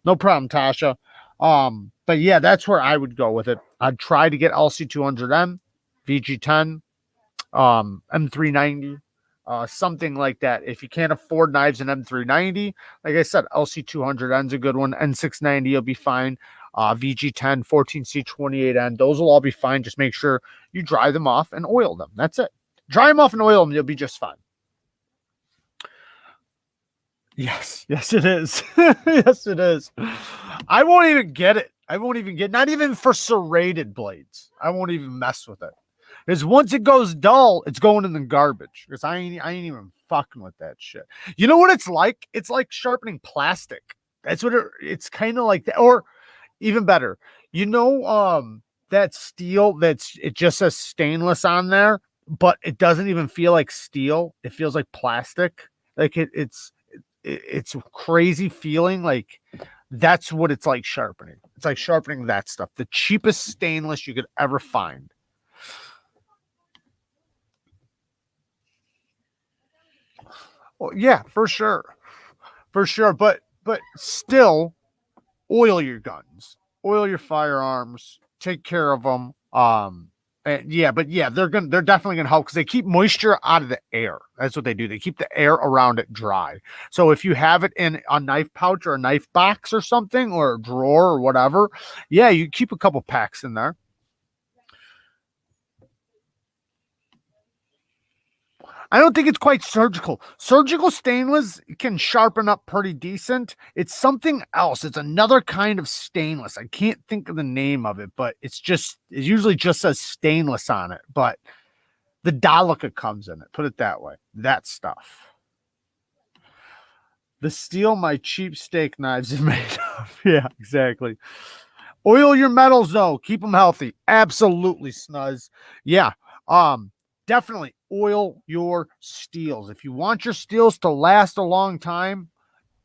no problem, Tasha. But yeah, that's where I would go with it. I'd try to get LC200M, VG10, M390. Something like that. If you can't afford knives in M390, like I said, LC200N's a good one. N690 will be fine. VG10, 14C28N, those will all be fine. Just make sure you dry them off and oil them. That's it. Dry them off and oil them. You'll be just fine. Yes, it is. Yes, it is. I won't even get it. Not even for serrated blades. I won't even mess with it. Because once it goes dull, it's going in the garbage. Because I ain't even fucking with that shit. You know what it's like? It's like sharpening plastic. That's what it's kind of like that. Or even better, that steel it just says stainless on there, but it doesn't even feel like steel. It feels like plastic. Like it's a crazy feeling. Like, that's what it's like sharpening. It's like sharpening that stuff. The cheapest stainless you could ever find. Well, yeah, for sure. But still, oil your guns, oil your firearms, take care of them. They're definitely gonna help because they keep moisture out of the air. That's what they do. They keep the air around it dry. So if you have it in a knife pouch or a knife box or something, or a drawer or whatever, yeah, you keep a couple packs in there. I don't think it's quite surgical. Surgical stainless can sharpen up pretty decent. It's something else. It's another kind of stainless. I can't think of the name of it, but it usually just says stainless on it. But the Dolica comes in it. Put it that way. That stuff. The steel my cheap steak knives are made of. Yeah, exactly. Oil your metals though. Keep them healthy. Absolutely, Snuzz. Yeah. Definitely oil your steels. If you want your steels to last a long time,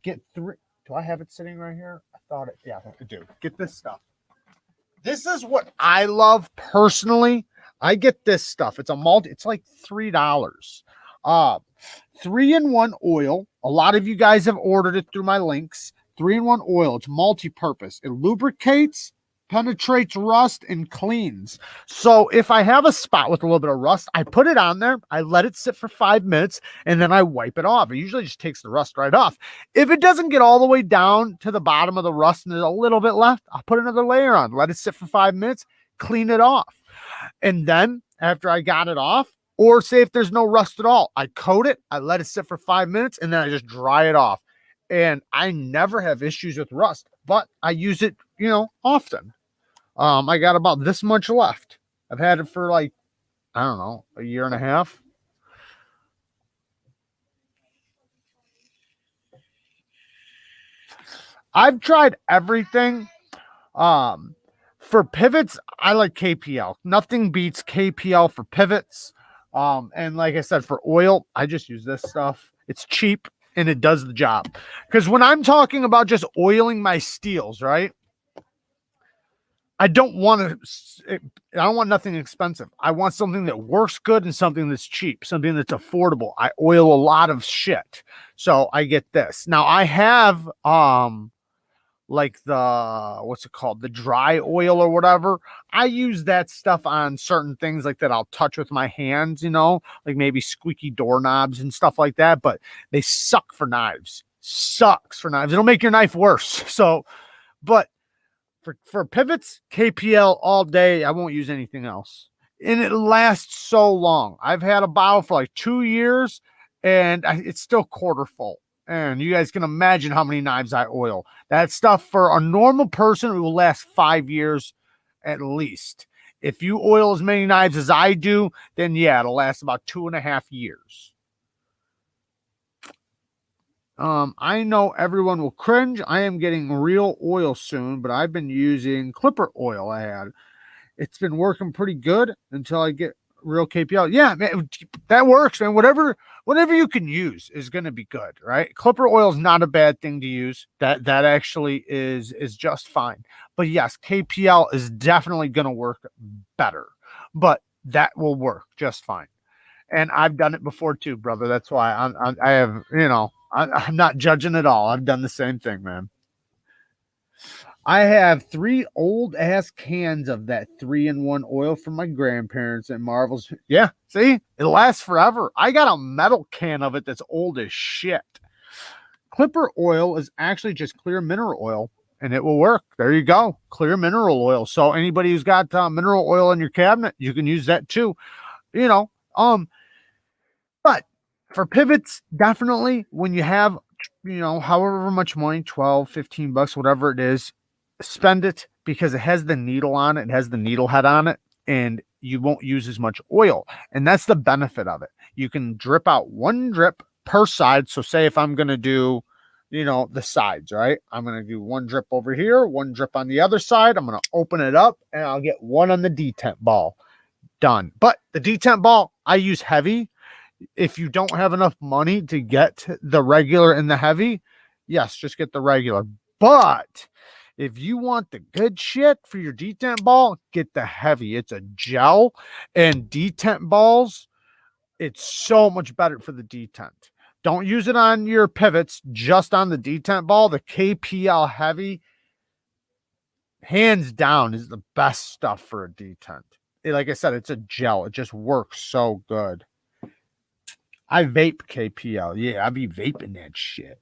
get three. Do I have it sitting right here? I thought it. Yeah, I do. Get this stuff. This is what I love personally. I get this stuff. It's a multi. It's like $3. 3-in-1 oil. A lot of you guys have ordered it through my links. 3-in-1 oil. It's multi-purpose. It lubricates, penetrates rust, and cleans. So if I have a spot with a little bit of rust, I put it on there. I let it sit for 5 minutes, and then I wipe it off. It usually just takes the rust right off. If it doesn't get all the way down to the bottom of the rust and there's a little bit left, I'll put another layer on. Let it sit for 5 minutes, clean it off. And then after I got it off, or say if there's no rust at all, I coat it, I let it sit for 5 minutes, and then I just dry it off. And I never have issues with rust, but I use it, often. I got about this much left. I've had it for like, I don't know, a year and a half. I've tried everything. For pivots, I like KPL. Nothing beats KPL for pivots. And like I said, for oil, I just use this stuff. It's cheap and it does the job. Because when I'm talking about just oiling my steels, right? I don't want nothing expensive. I want something that works good and something that's cheap, something that's affordable. I oil a lot of shit. So I get this. Now I have like what's it called, the dry oil or whatever. I use that stuff on certain things like that I'll touch with my hands, like maybe squeaky doorknobs and stuff like that, but they suck for knives. Sucks for knives. It'll make your knife worse. So, but for pivots, KPL all day. I won't use anything else, and it lasts so long. I've had a bottle for like 2 years and it's still quarter full. And you guys can imagine how many knives I oil. That stuff for a normal person, it will last 5 years at least. If you oil as many knives as I do, then yeah, it'll last about 2.5 years. I know everyone will cringe. I am getting real oil soon, but I've been using clipper oil It's been working pretty good until I get real KPL. Yeah, man, that works, man. Whatever you can use is going to be good, right? Clipper oil is not a bad thing to use. That actually is just fine. But yes, KPL is definitely going to work better, but that will work just fine. And I've done it before too, brother. That's why I have, I'm not judging at all. I've done the same thing, man. I have 3 old ass cans of that 3-in-1 oil from my grandparents at Marvel's. Yeah, see, it lasts forever. I got a metal can of it that's old as shit. Clipper oil is actually just clear mineral oil, and it will work. There you go, clear mineral oil. So anybody who's got mineral oil in your cabinet, you can use that too. But for pivots, definitely when you have, however much money, 12, 15 bucks, whatever it is, spend it because it has the needle on it. It has the needle head on it, and you won't use as much oil. And that's the benefit of it. You can drip out 1 drip per side. So say if I'm going to do, the sides, right? I'm going to do 1 drip over here, 1 drip on the other side. I'm going to open it up and I'll get 1 on the detent ball. Done. But the detent ball, I use heavy. If you don't have enough money to get the regular and the heavy, yes, just get the regular. But if you want the good shit for your detent ball, get the heavy. It's a gel, and detent balls, it's so much better for the detent. Don't use it on your pivots, just on the detent ball. The KPL heavy, hands down, is the best stuff for a detent. Like I said, it's a gel. It just works so good. I vape KPL. Yeah, I be vaping that shit.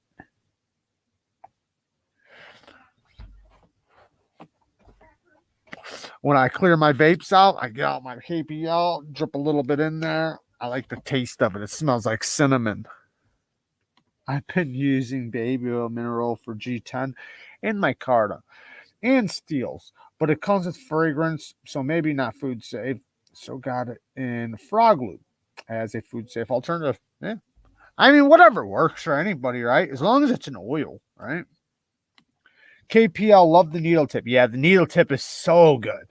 When I clear my vapes out, I get out my KPL, drip a little bit in there. I like the taste of it. It smells like cinnamon. I've been using baby oil mineral for G10 and micarta and steels, but it comes with fragrance, so maybe not food safe. So got it in frog loop as a food safe alternative. Yeah. I mean, whatever works for anybody, right? As long as it's an oil, right? KPL, love the needle tip. Yeah, the needle tip is so good.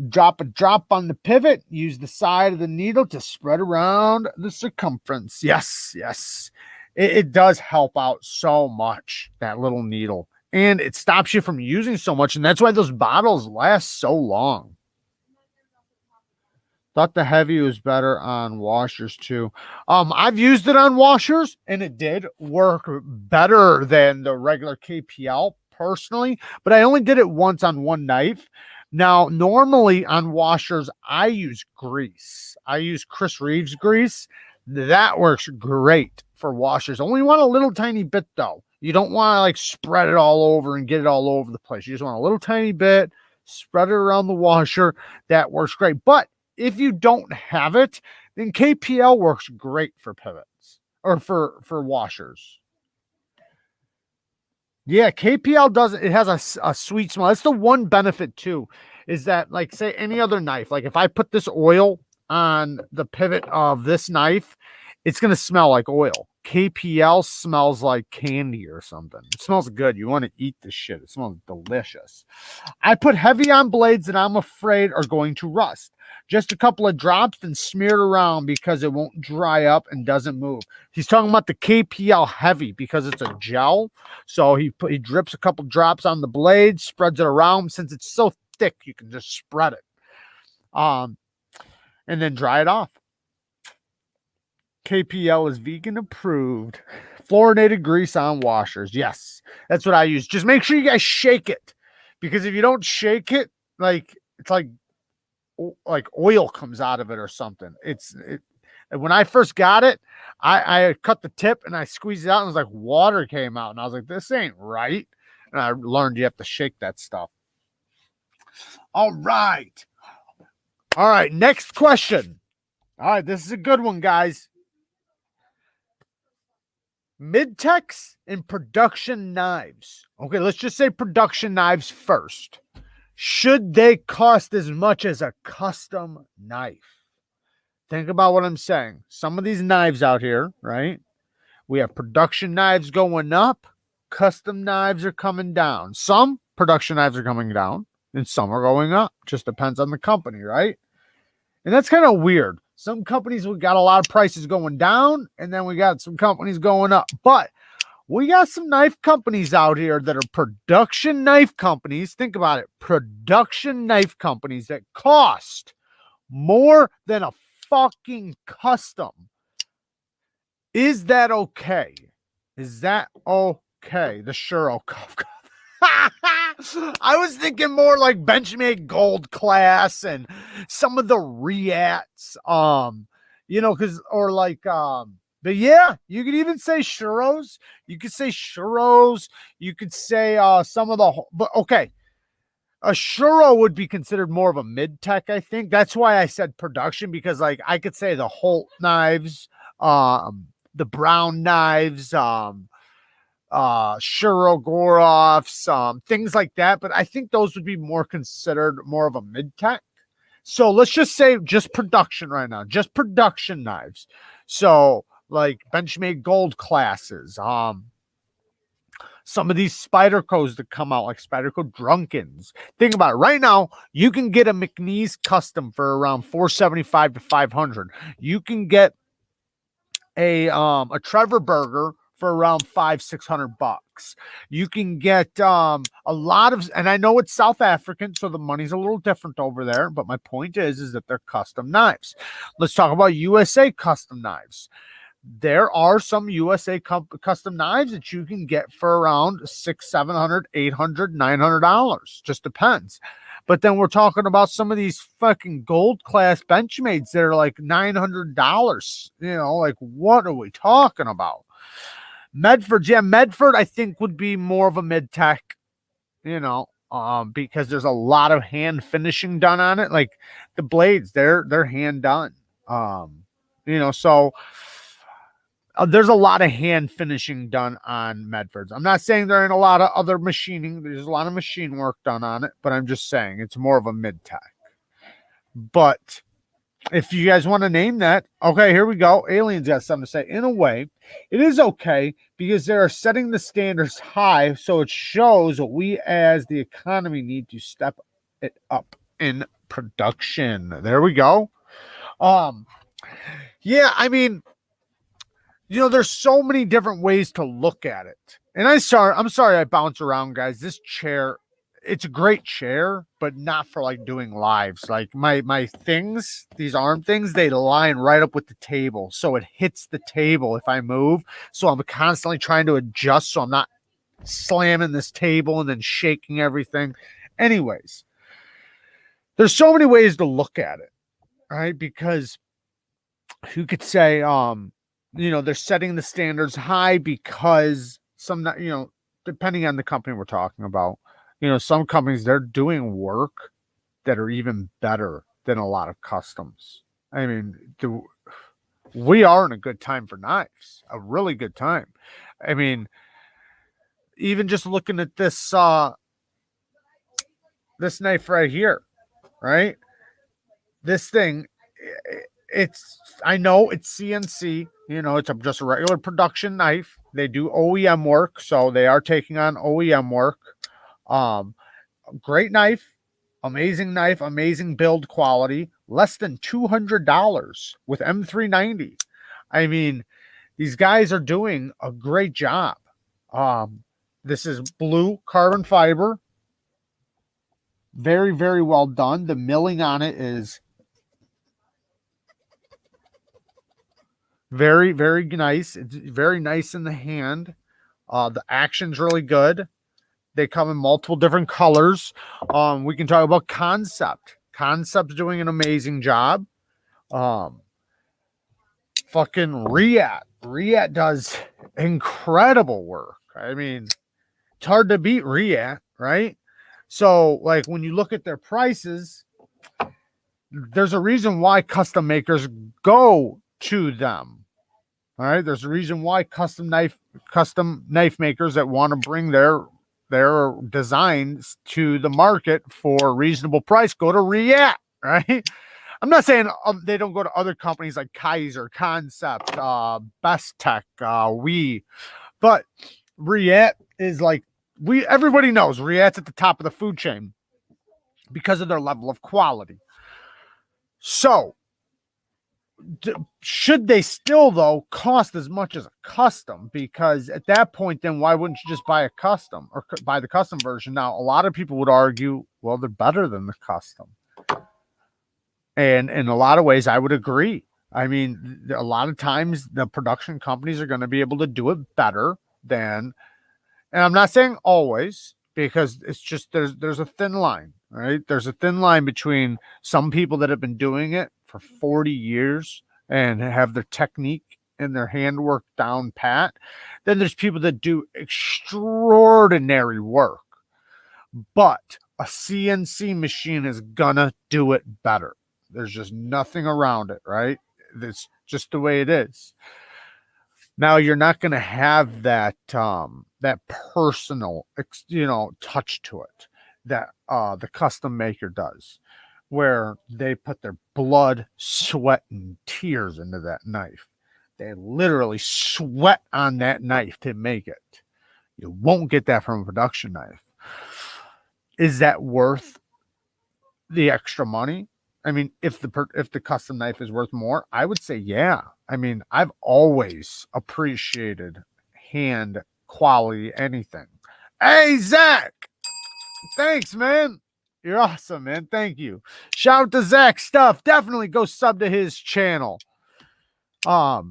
Drop a drop on the pivot. Use the side of the needle to spread around the circumference. Yes, yes. It does help out so much, that little needle. And it stops you from using so much. And that's why those bottles last so long. Thought the heavy was better on washers too. I've used it on washers and it did work better than the regular KPL personally, but I only did it once on one knife. Now, normally on washers, I use grease. I use Chris Reeves grease. That works great for washers. Only want a little tiny bit though. You don't want to like spread it all over and get it all over the place. You just want a little tiny bit, spread it around the washer. That works great. But if you don't have it, then KPL works great for pivots or for washers. Yeah, KPL does. It has a sweet smell. That's the one benefit too, is that like say any other knife, like if I put this oil on the pivot of this knife, it's gonna smell like oil. KPL smells like candy or something. It smells good. You want to eat this shit. It smells delicious. I put heavy on blades that I'm afraid are going to rust. Just a couple of drops and smear it around because it won't dry up and doesn't move. He's talking about the KPL heavy because it's a gel. So he drips a couple drops on the blade, spreads it around. Since it's so thick, you can just spread it. And then dry it off. KPL is vegan approved. Fluorinated grease on washers. Yes, that's what I use. Just make sure you guys shake it, because if you don't shake it, like it's like oil comes out of it or something. When I first got it, I cut the tip and I squeezed it out and it was like water came out. And I was like, this ain't right. And I learned you have to shake that stuff. All right. All right. Next question. All right. This is a good one, guys. Mid-techs and production knives. Okay, let's just say production knives first. Should they cost as much as a custom knife? Think about what I'm saying. Some of these knives out here, right? We have production knives going up. Custom knives are coming down. Some production knives are coming down and some are going up. Just depends on the company, right? And that's kind of weird. Some companies, we got a lot of prices going down, and then we got some companies going up. But we got some knife companies out here that are production knife companies. Think about it. Production knife companies that cost more than a fucking custom. Is that okay? Is that okay? The Shuro cuff. I was thinking more like Benchmade Gold class and some of the Riats, because or like but yeah, you could even say Shuros. You could say Shuros. You could say some of the, but okay. A Shuro would be considered more of a mid-tech, I think. That's why I said production, because like I could say the Holt knives, the Brown knives, Shuro Goroffs, things like that. But I think those would be more considered more of a mid-tech. So let's just say just production right now, just production knives. So like Benchmade Gold classes, some of these Spydercos that come out, like Spyderco Drunkens. Think about it. Right now, you can get a McNeese custom for around $475 to $500. You can get a Trevor Burger for around $500-600. You can get a lot of, and I know it's South African, so the money's a little different over there. But my point is that they're custom knives. Let's talk about USA custom knives. There are some USA custom knives that you can get for around $600, $700, $800, $900. Just depends. But then we're talking about some of these fucking gold class Benchmades that are like $900. Like what are we talking about? Medford, yeah, Medford I think would be more of a mid-tech, because there's a lot of hand finishing done on it. Like the blades, they're hand done. So there's a lot of hand finishing done on Medfords. I'm not saying there ain't a lot of other machining. There's a lot of machine work done on it, but I'm just saying it's more of a mid-tech. But if you guys want to name that, okay, here we go. Alien's got something to say. In a way, it is okay because they are setting the standards high, so it shows what we as the economy need to step it up in production. There we go. Yeah, I mean, there's so many different ways to look at it. And I'm sorry I bounce around, guys. This chair, it's a great chair, but not for like doing lives. Like my things, these arm things, they line right up with the table. So it hits the table if I move. So I'm constantly trying to adjust so I'm not slamming this table and then shaking everything. Anyways, there's so many ways to look at it, right? Because you could say, they're setting the standards high because depending on the company we're talking about, some companies, they're doing work that are even better than a lot of customs. I mean, we are in a good time for knives, a really good time. I mean, even just looking at this knife right here, right? This thing, I know it's CNC, it's just a regular production knife. They do OEM work, so they are taking on OEM work. Great knife, amazing build quality, less than $200 with M390. I mean, these guys are doing a great job. This is blue carbon fiber. Very, very well done. The milling on it is very, very nice. It's very nice in the hand. The action's really good. They come in multiple different colors. We can talk about Concept. Concept's doing an amazing job. Fucking Riat. Riat does incredible work. I mean, it's hard to beat Riat, right? So, like, when you look at their prices, there's a reason why custom makers go to them. All right, there's a reason why custom knife makers that want to bring their designs to the market for a reasonable price go to React, right? I'm not saying they don't go to other companies like Kaiser, Concept, Best Tech, but React is like everybody knows React's at the top of the food chain because of their level of quality. So should they still, though, cost as much as a custom? Because at that point, then why wouldn't you just buy a custom or buy the custom version? Now, a lot of people would argue, well, they're better than the custom. And in a lot of ways, I would agree. I mean, a lot of times the production companies are going to be able to do it better than, and I'm not saying always, because it's just there's a thin line, right? There's a thin line between some people that have been doing it for 40 years and have their technique and their handwork down pat. Then there's people that do extraordinary work, but a CNC machine is gonna do it better. There's just nothing around it, right? It's just the way it is. Now you're not going to have that that personal, touch to it that the custom maker does, where they put their blood, sweat, and tears into that knife. They literally sweat on that knife to make it. You won't get that from a production knife. Is that worth the extra money? I mean, if the custom knife is worth more, I would say yeah. I mean, I've always appreciated hand quality anything. Hey, Zach! Thanks, man. You're awesome, man. Thank you. Shout out to Zach Stuff. Definitely go sub to his channel. Yeah,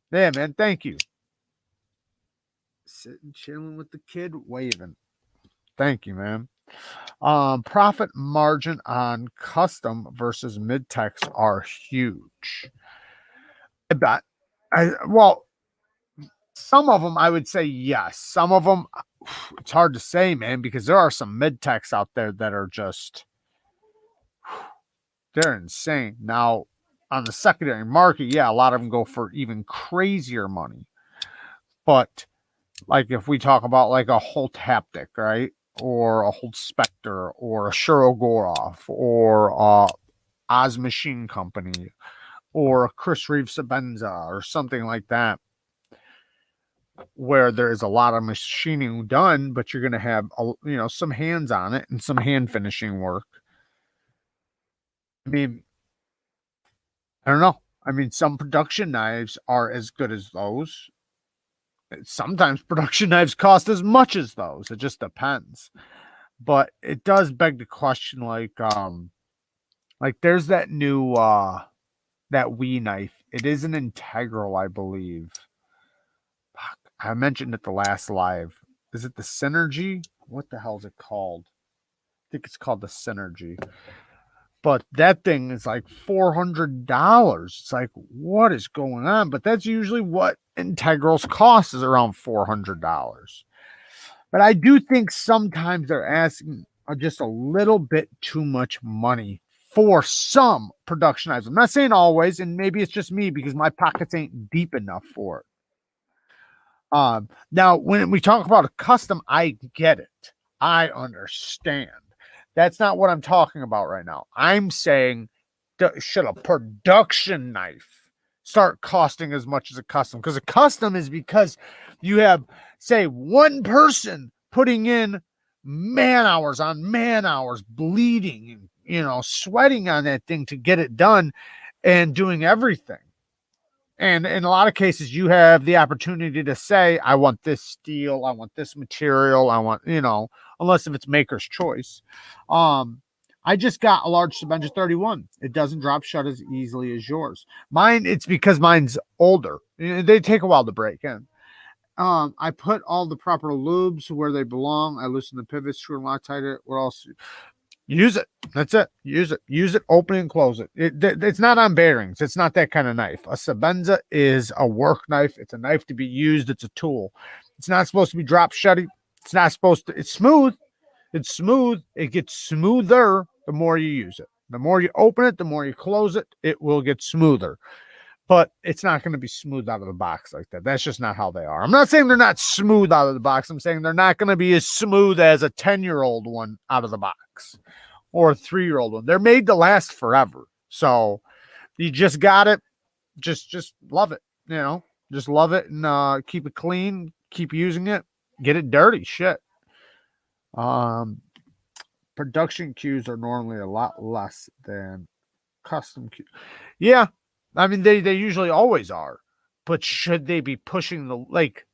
man. Thank you. Sitting chilling with the kid, waving. Thank you, man. Profit margin on custom versus mid-techs are huge. I bet. Some of them I would say yes. Some of them, it's hard to say, man, because there are some mid-techs out there that are just, they're insane. Now, on the secondary market, yeah, a lot of them go for even crazier money. But like if we talk about like a Holt Haptic, right? Or a Holt Spectre or a Shurogorov or Oz Machine Company or a Chris Reeve Sabenza or something like that, where there's a lot of machining done, but you're going to have some hands on it and some hand finishing work. I mean, I don't know. I mean, some production knives are as good as those. Sometimes production knives cost as much as those. It just depends. But it does beg the question, like there's that new that Wee knife. It is an integral, I believe. Fuck, I mentioned it the last live. Is it the Synergy? What the hell is it called? I think it's called the Synergy. But that thing is like $400. It's like, what is going on? But that's usually what integrals cost, is around $400. But I do think sometimes they're asking just a little bit too much money for some production knives. I'm not saying always, and maybe it's just me because my pockets ain't deep enough for it. Now, when we talk about a custom, I get it. I understand. That's not what I'm talking about right now. I'm saying, should a production knife start costing as much as a custom? Because a custom is because you have, say, one person putting in man hours on man hours, bleeding, sweating on that thing to get it done and doing everything. And in a lot of cases, you have the opportunity to say, I want this steel, I want this material, I want, unless if it's maker's choice. I just got a large Sabenja 31. It doesn't drop shut as easily as yours. Mine, it's because mine's older. They take a while to break in. I put all the proper lubes where they belong. I loosen the pivot screw and Loctite it. What else? Use it. That's it. Use it. Use it. Open and close it. It's not on bearings. It's not that kind of knife. A Sabenza is a work knife. It's a knife to be used. It's a tool. It's not supposed to be drop shutty. It's not supposed to. It's smooth. It's smooth. It gets smoother the more you use it. The more you open it, the more you close it, it will get smoother. But it's not going to be smooth out of the box like that. That's just not how they are. I'm not saying they're not smooth out of the box. I'm saying they're not going to be as smooth as a 10-year-old one out of the box or a 3-year-old one. They're made to last forever. So you just got it. Just love it. Just love it and keep it clean. Keep using it. Get it dirty. Shit. Production cues are normally a lot less than custom cues. Yeah. I mean, they usually always are, but should they be pushing the like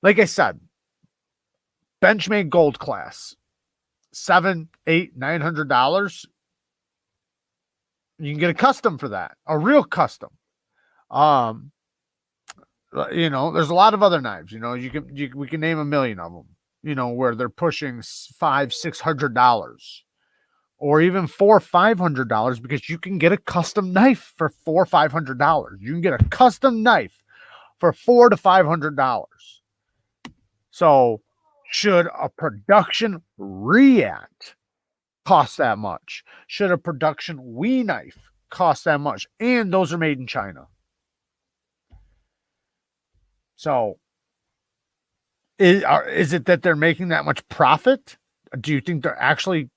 I said, Benchmade Gold Class, $700, $800, $900. You can get a custom for that, a real custom. There's a lot of other knives. We can name a million of them. Where they're pushing $500-$600. Or even $400-$500 because you can get a custom knife for $400-$500. You can get a custom knife for $400-$500. So, should a production React cost that much? Should a production Wee knife cost that much? And those are made in China. So, is it that they're making that much profit? Do you think they're actually?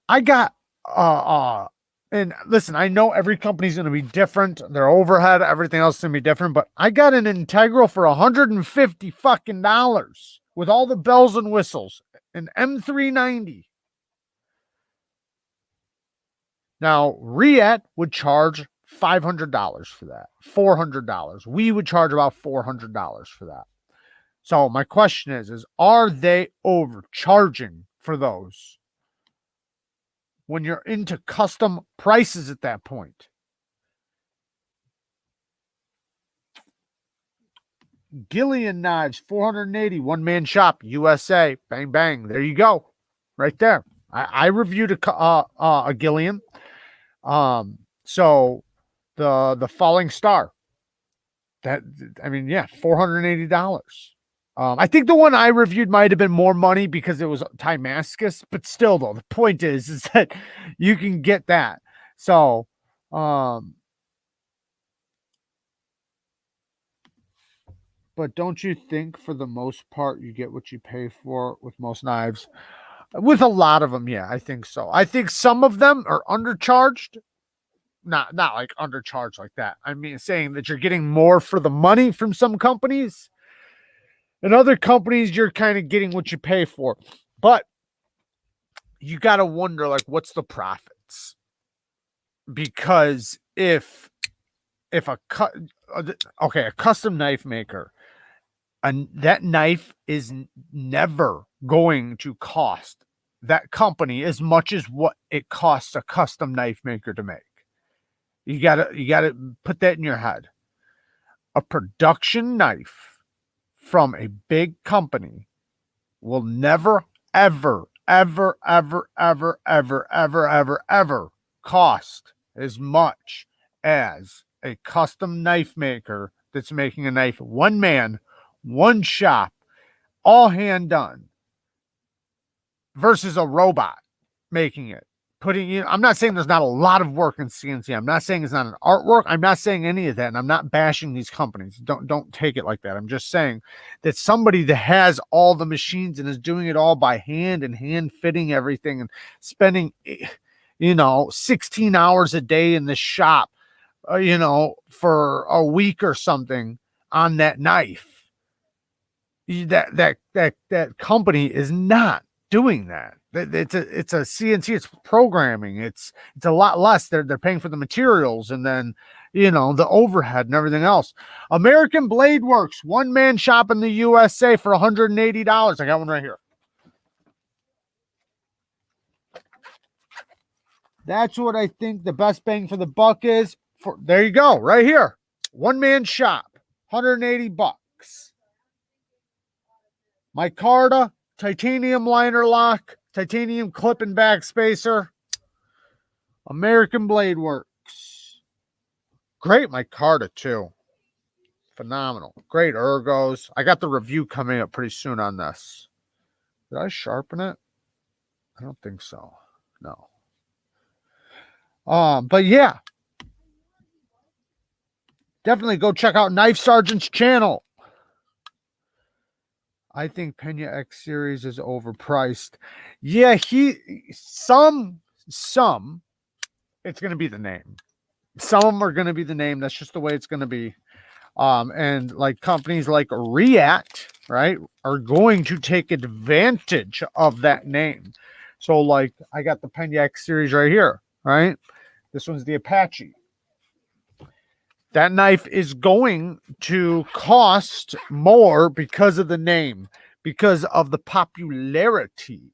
I got and listen, I know every company's going to be different. Their overhead, everything else is going to be different, but I got an integral for $150 fucking dollars with all the bells and whistles, an M390. Now, Riet would charge $500 for that, $400. We would charge about $400 for that. So my question is are they overcharging for those? When you're into custom prices at that point. Gillian Knives, 480, one-man shop, USA. Bang, bang. There you go. Right there. I reviewed a Gillian. So the Falling Star. $480. I think the one I reviewed might have been more money because it was Timascus, but still, though, the point is that you can get that. So, but don't you think for the most part you get what you pay for with most knives? With a lot of them, yeah, I think so. I think some of them are undercharged. Not like undercharged like that. I mean, saying that you're getting more for the money from some companies. And other companies, you're kind of getting what you pay for. But you got to wonder, like, what's the profits? Because if a custom knife maker, and that knife is never going to cost that company as much as what it costs a custom knife maker to make. You gotta put that in your head. A production knife from a big company will never, ever, ever, ever, ever, ever, ever, ever, ever cost as much as a custom knife maker that's making a knife, one man, one shop, all hand done, versus a robot making it. I'm not saying there's not a lot of work in CNC. I'm not saying it's not an artwork. I'm not saying any of that. And I'm not bashing these companies. Don't take it like that. I'm just saying that somebody that has all the machines and is doing it all by hand and hand fitting everything and spending, 16 hours a day in the shop, for a week or something on that knife. That company is not doing that. It's a CNC. It's programming. It's a lot less. They're paying for the materials and then the overhead and everything else. American Blade Works, one man shop in the USA for $180. I got one right here. That's what I think the best bang for the buck is. There you go, right here. One man shop, $180. Micarta, titanium liner lock, titanium clip and backspacer, American Blade Works. Great micarta too. Phenomenal. Great ergos. I got the review coming up pretty soon on this. Did I sharpen it? I don't think so. No. But yeah. Definitely go check out Knife Sergeant's channel. I think Pena X Series is overpriced. Yeah, some, it's going to be the name. Some are going to be the name. That's just the way it's going to be. And like companies like React, right, are going to take advantage of that name. So like I got the Pena X Series right here, right? This one's the Apache. That knife is going to cost more because of the name, because of the popularity.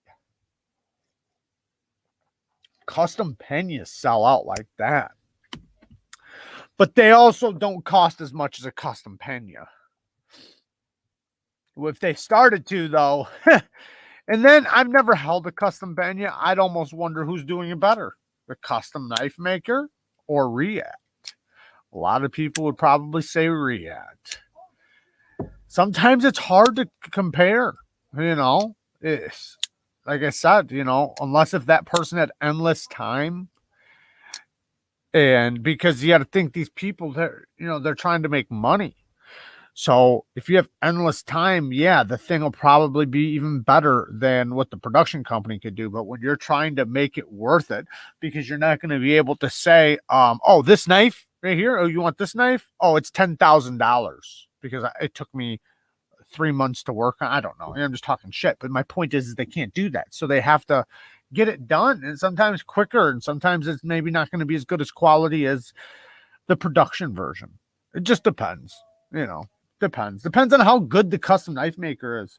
Custom Penas sell out like that. But they also don't cost as much as a custom Pena. If they started to, though, and then I've never held a custom Pena. I'd almost wonder who's doing it better, the custom knife maker or React. A lot of people would probably say React. Sometimes it's hard to compare, It's, like I said, unless if that person had endless time. And because you got to think these people, they're trying to make money. So if you have endless time, yeah, the thing will probably be even better than what the production company could do. But when you're trying to make it worth it, because you're not going to be able to say, oh, this knife right here. Oh, you want this knife? Oh, it's $10,000 because it took me 3 months to work on. I don't know. I'm just talking shit. But my point is they can't do that. So they have to get it done, and sometimes quicker, and sometimes it's maybe not going to be as good as quality as the production version. It just depends, Depends on how good the custom knife maker is.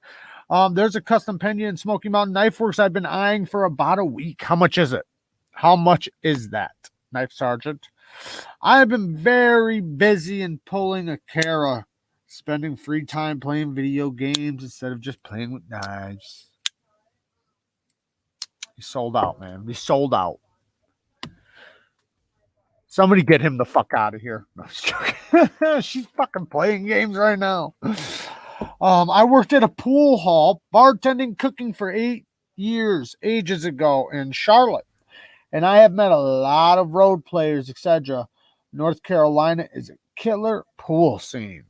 There's a custom Pena in Smoky Mountain Knife Works I've been eyeing for about a week. How much is it? How much is that, Knife Sergeant? I've been very busy and pulling a Kara, spending free time playing video games instead of just playing with knives. We sold out, man. We sold out. Somebody get him the fuck out of here. No, I was joking. She's fucking playing games right now. I worked at a pool hall, bartending, cooking for 8 years, ages ago in Charlotte. And I have met a lot of road players, etc. North Carolina is a killer pool scene.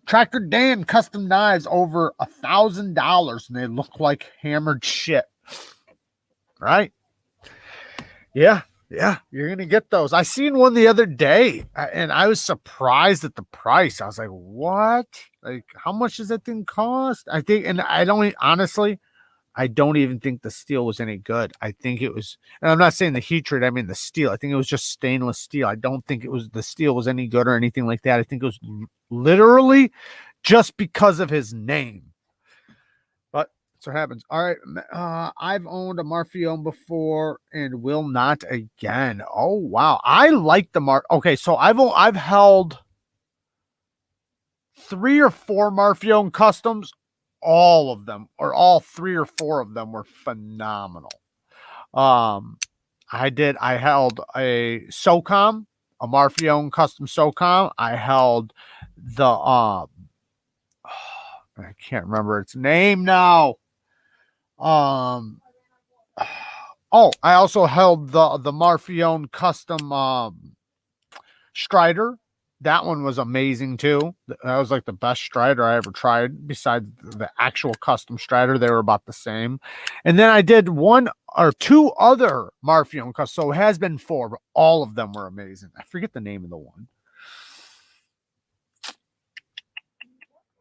Tractor Dan custom knives over $1,000 and they look like hammered shit. Right? Yeah, you're gonna get those. I seen one the other day, and I was surprised at the price. I was like, "What? Like, how much does that thing cost?" I think, and I don't honestly, I don't even think the steel was any good. I think it was, and I'm not saying the heat treat. I mean the steel. I think it was just stainless steel. I don't think it was the steel was any good or anything like that. I think it was literally just because of his name. But that's what happens. All right. I've owned a Marfione before and will not again. Oh wow. I like the Okay, so I've held 3 or 4 Marfione customs. All of them, or all 3 or 4 of them were phenomenal. I held a SOCOM, a Marfione custom SOCOM. I held the I can't remember its name now. Oh, I also held the Marfione custom Strider. That one was amazing too. That was like the best Strider I ever tried. Besides the actual custom Strider, they were about the same. And then I did 1 or 2 other Marfione customs. So it has been 4, but all of them were amazing. I forget the name of the one.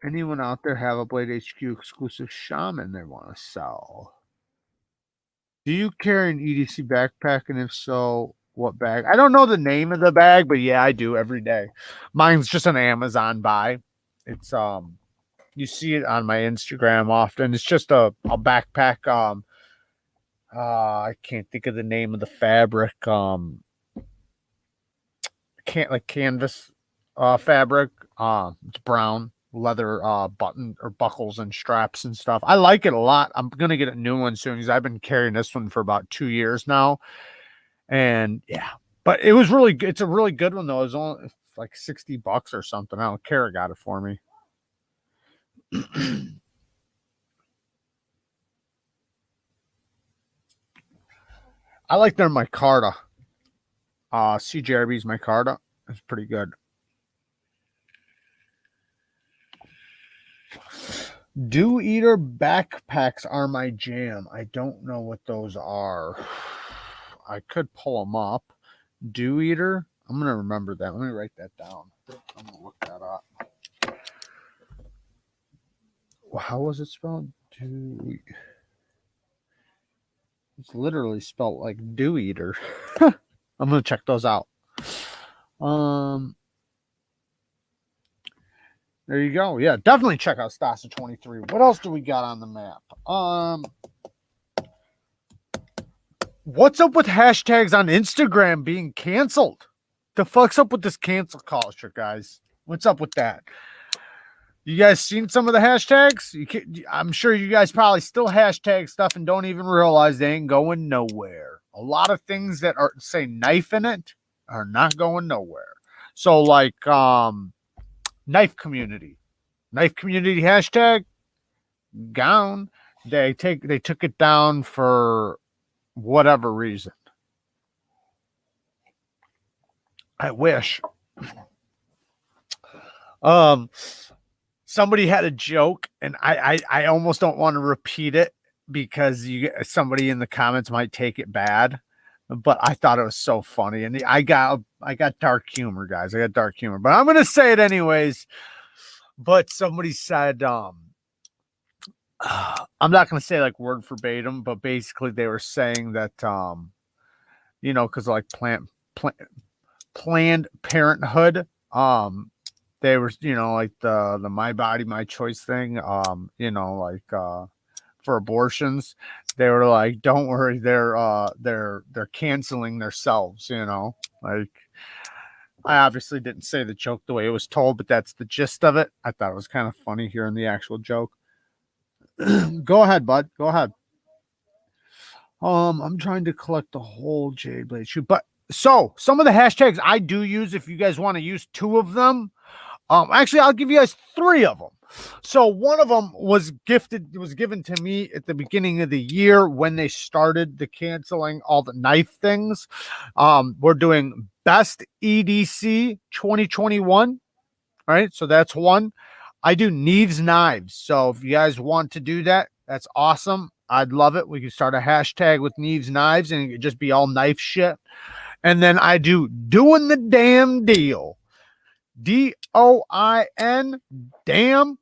Anyone out there have a Blade HQ exclusive shaman they want to sell? Do you carry an EDC backpack? And if so, what bag? I don't know the name of the bag, but yeah, I do every day. Mine's just an Amazon buy. It's you see it on my Instagram often. It's just a backpack. I can't think of the name of the fabric. Can't like canvas fabric. It's brown leather button or buckles and straps and stuff. I like it a lot. I'm gonna get a new one soon because I've been carrying this one for about 2 years now. And yeah, but it was really good. It's a really good one though. It was only like $60 or something. I don't care. Got it for me. I like their micarta. CJRB's micarta. It's pretty good. Dew Eater backpacks are my jam. I don't know what those are. I could pull them up. Dew Eater. I'm gonna remember that. Let me write that down. I'm gonna look that up. How was it spelled? Dew. It's literally spelled like Dew Eater. I'm gonna check those out. There you go. Yeah, definitely check out Stasa 23. What else do we got on the map? What's up with hashtags on Instagram being canceled? The fuck's up with this cancel culture, guys? What's up with that? You guys seen some of the hashtags? I'm sure you guys probably still hashtag stuff and don't even realize they ain't going nowhere. A lot of things that are say knife in it are not going nowhere. So like knife community hashtag gone. They took it down for whatever reason. I wish. Somebody had a joke, and I almost don't want to repeat it because somebody in the comments might take it bad. But I thought it was so funny, and I got dark humor, guys. I got dark humor, but I'm gonna say it anyways. But somebody said, I'm not gonna say like word verbatim, but basically they were saying that, because like Planned Parenthood, they were, like the My Body, My Choice thing, for abortions, they were like, don't worry, they're canceling themselves, like, I obviously didn't say the joke the way it was told, but that's the gist of it. I thought it was kind of funny hearing the actual joke. Go ahead, bud. Go ahead. I'm trying to collect the whole Jade Blade shoe, but so some of the hashtags I do use, if you guys want to use 2 of them, Actually, I'll give you guys 3 of them. So one of them was given to me at the beginning of the year when they started the canceling all the knife things. We're doing best EDC 2021. All right, so that's one. I do Neevesknives. So if you guys want to do that, that's awesome. I'd love it. We can start a hashtag with Neevesknives and it could just be all knife shit. And then I do doing the damn deal. DOIN, damn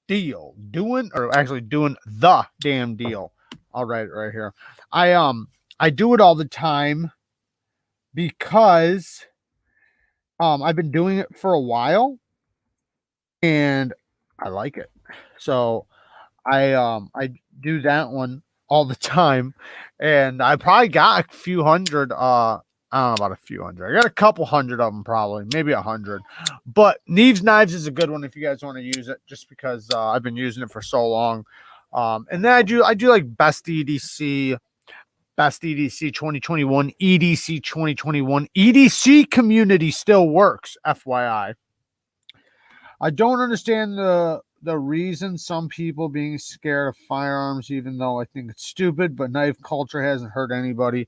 deal. Doing, or actually doing the damn deal. I'll write it right here. I do it all the time because I've been doing it for a while and I like it. So I do that one all the time, and I probably got a few hundred. I don't know about a few hundred. I got a couple hundred of them, probably maybe 100. But Neevesknives is a good one if you guys want to use it, just because I've been using it for so long. And then I do like best EDC. Best EDC 2021, EDC 2021. EDC community still works, FYI. I don't understand the reason some people being scared of firearms, even though I think it's stupid, but knife culture hasn't hurt anybody.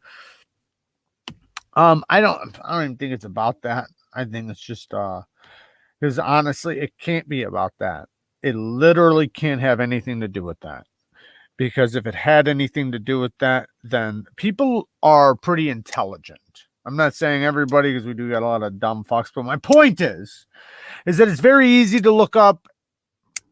I don't even think it's about that. I think it's just because honestly, it can't be about that. It literally can't have anything to do with that. Because if it had anything to do with that, then people are pretty intelligent. I'm not saying everybody, because we do got a lot of dumb fucks, but my point is that it's very easy to look up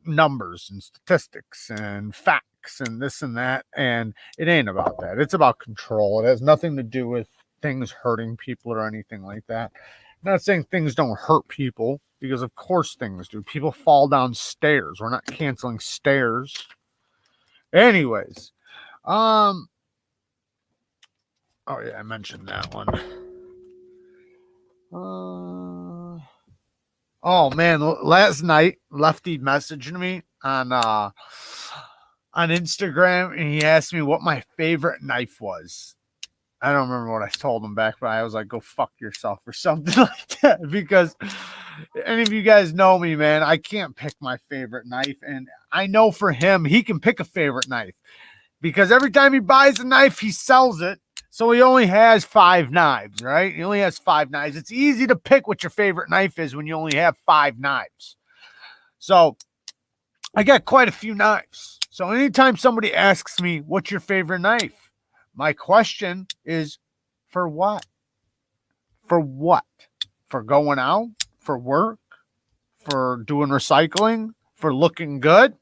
numbers and statistics and facts and this and that, and it ain't about that. It's about control. It has nothing to do with things hurting people or anything like that. I'm not saying things don't hurt people, because of course things do. People fall down stairs. We're not canceling stairs. Anyways, oh yeah, I mentioned that one. Oh man, last night Lefty messaged me on Instagram, and he asked me what my favorite knife was. I don't remember what I told him back, but I was like, go fuck yourself or something like that, because any of you guys know me, man, I can't pick my favorite knife. And I know for him, he can pick a favorite knife, because every time he buys a knife, he sells it. So he only has 5 knives, right? He only has 5 knives. It's easy to pick what your favorite knife is when you only have 5 knives. So I got quite a few knives. So anytime somebody asks me, what's your favorite knife? My question is, for what? For what? For going out? For work? For doing recycling? For looking good?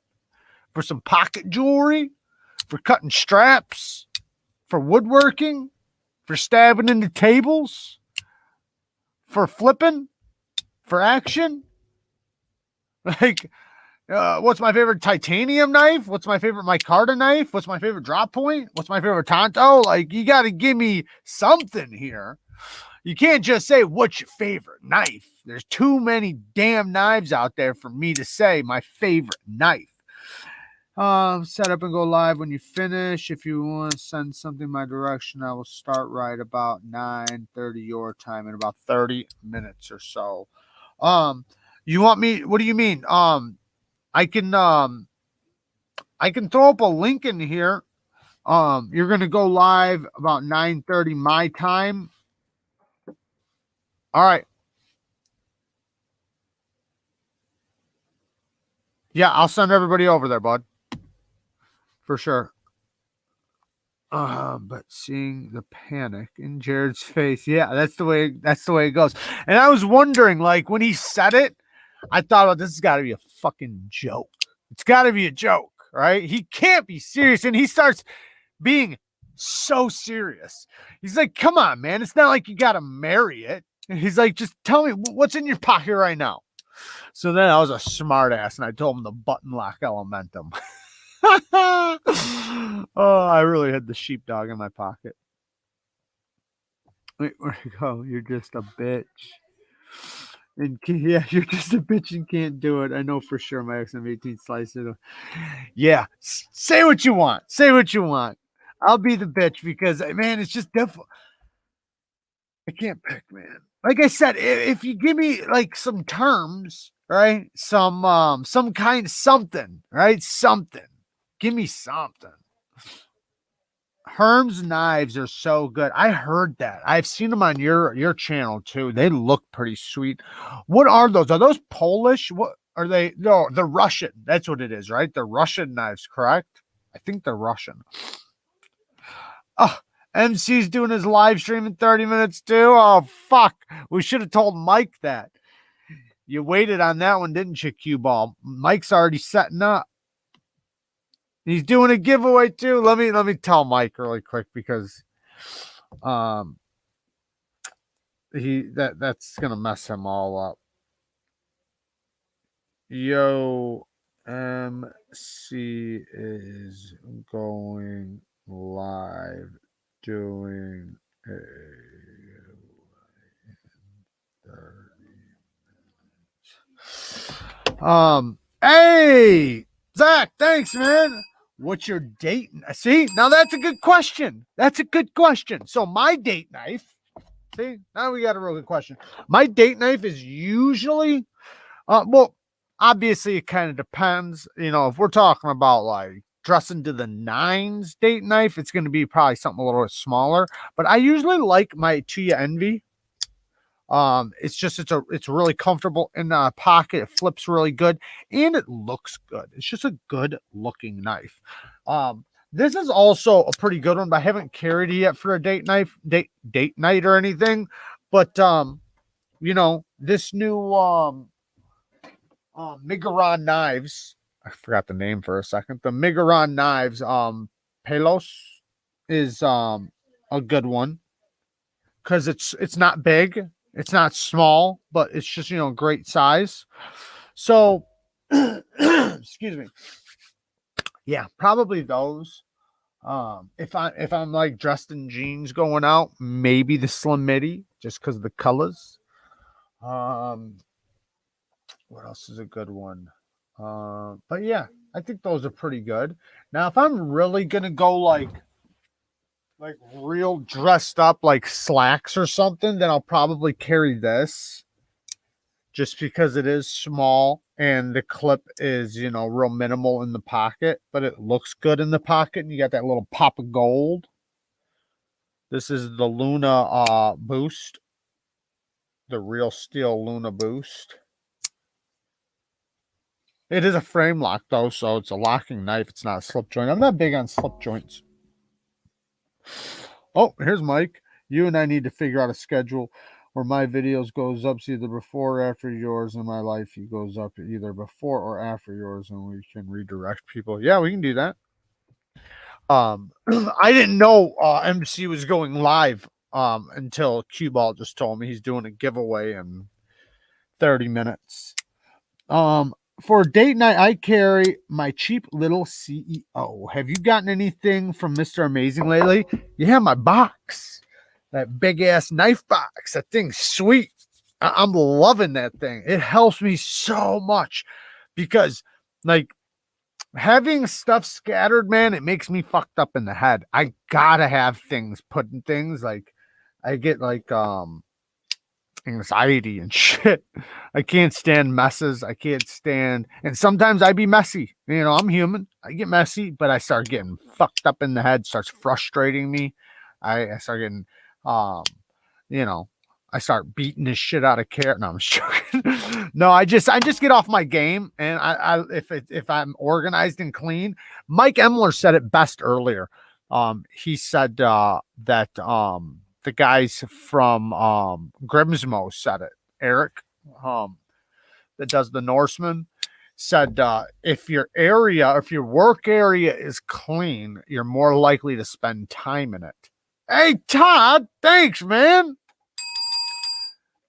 For some pocket jewelry? For cutting straps? For woodworking? For stabbing into tables? For flipping? For action? Like, what's my favorite titanium knife? What's my favorite micarta knife? What's my favorite drop point? What's my favorite Tonto? Like, you got to give me something here. You can't just say, what's your favorite knife? There's too many damn knives out there for me to say my favorite knife. Set up and go live when you finish. If you want to send something my direction, I will start right about 9:30 your time in about 30 minutes or so. You want me? What do you mean? I can throw up a link in here. You're gonna go live about 9:30 my time. All right. Yeah, I'll send everybody over there, bud. For sure. But seeing the panic in Jared's face, yeah, that's the way it goes. And I was wondering, like, when he said it, I thought, oh, this has got to be a fucking joke. It's got to be a joke, right? He can't be serious. And he starts being so serious. He's like, come on, man. It's not like you got to marry it. And he's like, just tell me what's in your pocket right now. So then I was a smart ass and I told him the button lock elementum. Oh, I really had the sheepdog in my pocket. Wait, where'd you go? You're just a bitch. And yeah, you're just a bitch and can't do it. I know for sure my XM18 slice it. Yeah, say what you want. Say what you want. I'll be the bitch because, man, it's just difficult. I can't pick, man. Like I said, if you give me like some terms, right? Some kind something, right? Something. Give me something. Herm's knives are so good. I heard that. I've seen them on your channel too. They look pretty sweet. What are those? Are those Polish? What are they? No, they're Russian. That's what it is, right? They're Russian knives, correct? I think they're Russian. Oh, MC's doing his live stream in 30 minutes too. Oh fuck. We should have told Mike that. You waited on that one, didn't you, Q Ball? Mike's already setting up. He's doing a giveaway too. Let me tell Mike really quick because um that's gonna mess him all up. Yo, MC is going live doing a hey, Zach, thanks, man. What's your date? See, now that's a good question. That's a good question. So my date knife. See, now we got a real good question. My date knife is usually, well, obviously it kind of depends. You know, if we're talking about like dressing to the nines date knife, it's going to be probably something a little bit smaller. But I usually like my Tuya Envy. It's really comfortable in the pocket. It flips really good and it looks good. It's just a good looking knife. This is also a pretty good one, but I haven't carried it yet for a date night or anything. But you know, this new Migaron knives. I forgot the name for a second. The Migaron knives, Pelos is a good one because it's not big, it's not small, but it's just great size. So, excuse me. Yeah, probably those. If I'm like dressed in jeans going out, maybe the Slim Midi just because of the colors. Um, what else is a good one? But yeah, I think those are pretty good. Now, if I'm really gonna go like real dressed up like slacks or something, then I'll probably carry this just because it is small and the clip is, real minimal in the pocket, but it looks good in the pocket and you got that little pop of gold. This is the Luna Boost, the Real Steel Luna Boost. It is a frame lock though, so it's a locking knife. It's not a slip joint. I'm not big on slip joints. Oh, here's Mike. You and I need to figure out a schedule where my videos goes up either before or after yours, and my life he goes up either before or after yours, and we can redirect people. Yeah, we can do that. I didn't know MC was going live until Q Ball just told me he's doing a giveaway in 30 minutes. For date night, I carry my cheap little CEO. Have you gotten anything from Mr. Amazing lately? Yeah, my box. That big ass knife box. That thing's sweet. I'm loving that thing. It helps me so much because, like, having stuff scattered, man, it makes me fucked up in the head. I gotta have things put in things. Like, I get like anxiety and shit. I can't stand messes. I can't stand, and sometimes I be messy. I'm human. I get messy, but I start getting fucked up in the head. Starts frustrating me. I start getting, um, you know, I start beating the shit out of Carrot. No, I'm just joking. No, I just get off my game, and if I'm organized and clean. Mike Emler said it best earlier. He said that the guys from Grimsmo said it. Eric, that does the Norseman, said if your work area is clean, you're more likely to spend time in it. Hey Todd, thanks, man.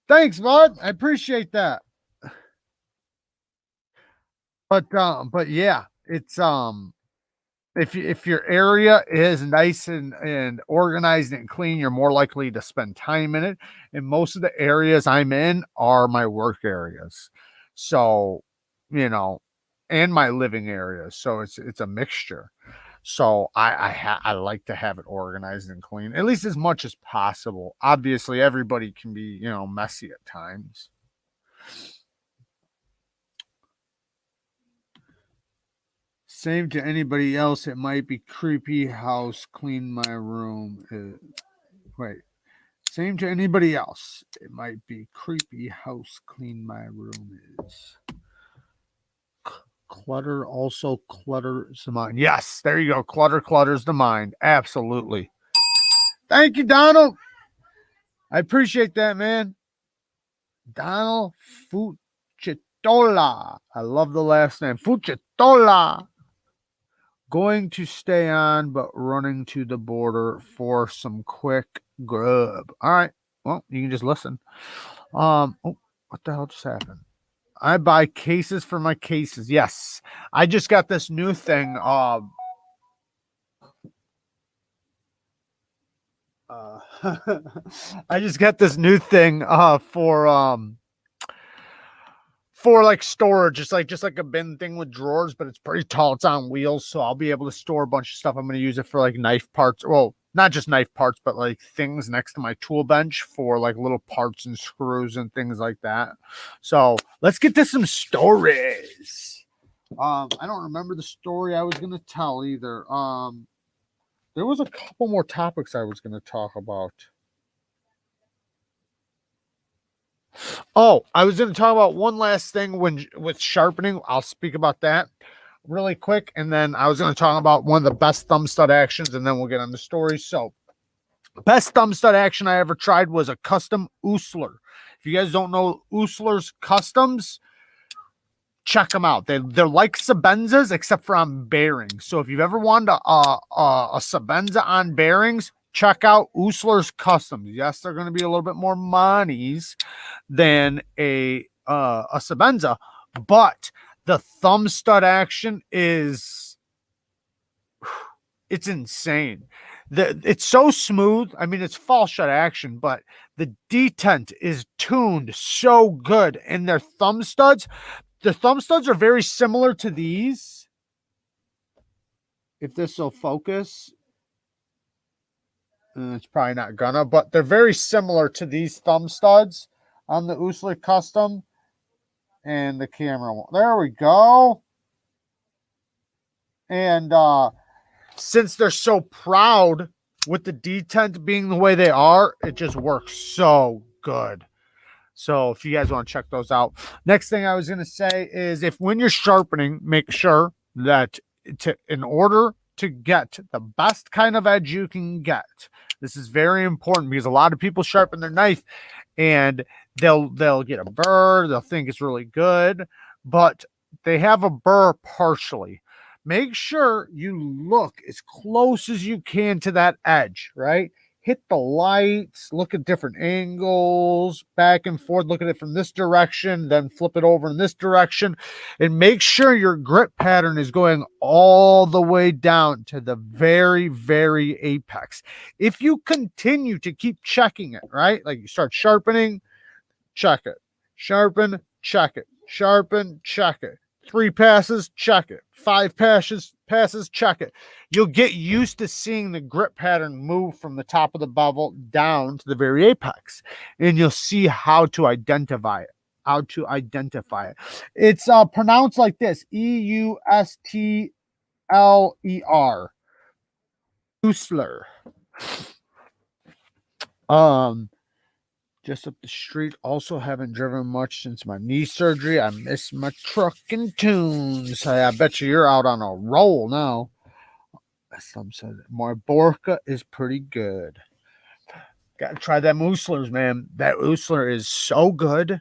Thanks, bud. I appreciate that. But yeah, it's if your area is nice and organized and clean, you're more likely to spend time in it. And most of the areas I'm in are my work areas. So, and my living areas. So it's a mixture. So I like to have it organized and clean, at least as much as possible. Obviously, everybody can be, messy at times. Same to anybody else. It might be creepy. House clean my room. Wait. Same to anybody else. It might be creepy. House clean my room is. Clutter also clutters the mind. Yes, there you go. Clutter clutters the mind. Absolutely. Thank you, Donald. I appreciate that, man. Donald Fucitola. I love the last name. Fucitola. Going to stay on, but running to the border for some quick grub. All right. Well, you can just listen. Oh, what the hell just happened? I buy cases for my cases. Yes. I just got this new thing. I just got this new thing for like storage. It's like just like a bin thing with drawers, but it's pretty tall. It's on wheels, so I'll be able to store a bunch of stuff. I'm going to use it for like knife parts. Well, not just knife parts, but like things next to my tool bench for like little parts and screws and things like that. So let's get to some stories. I don't remember the story I was going to tell either. There was a couple more topics I was going to talk about. Oh, I was going to talk about one last thing with sharpening. I'll speak about that really quick. And then I was going to talk about one of the best thumb stud actions, and then we'll get on the stories. So, best thumb stud action I ever tried was a custom Oosler. If you guys don't know Oosler's customs, check them out. They're like Sabenzas, except for on bearings. So if you've ever wanted a Sabenza on bearings, check out Oosler's Customs. Yes, they're going to be a little bit more monies than a Sabenza, but the thumb stud action is it's insane. It's so smooth. I mean, it's fall shut action, but the detent is tuned so good. And their thumb studs, the thumb studs are very similar to these. If this will focus, it's probably not gonna, but they're very similar to these thumb studs on the Oosler Custom. And the camera, there we go. And since they're so proud with the detent being the way they are, it just works so good. So if you guys want to check those out. Next thing I was going to say is if when you're sharpening, make sure that in order to get the best kind of edge you can get, this is very important because a lot of people sharpen their knife and they'll get a burr, they'll think it's really good, but they have a burr partially. Make sure you look as close as you can to that edge, right? Hit the lights, look at different angles, back and forth, look at it from this direction, then flip it over in this direction, and make sure your grip pattern is going all the way down to the very, very apex. If you continue to keep checking it, right? Like you start sharpening, check it, sharpen, check it, sharpen, check it. 3 passes, check it. 5 passes, check it. You'll get used to seeing the grip pattern move from the top of the bevel down to the very apex, and you'll see how to identify it. It's pronounced like this: Eustler. Oosler. Just up the street. Also haven't driven much since my knee surgery. I miss my truck and tunes. Hey, I bet you're out on a roll now. Some said my Borka is pretty good. Got to try that Oosler's, man. That Oosler is so good.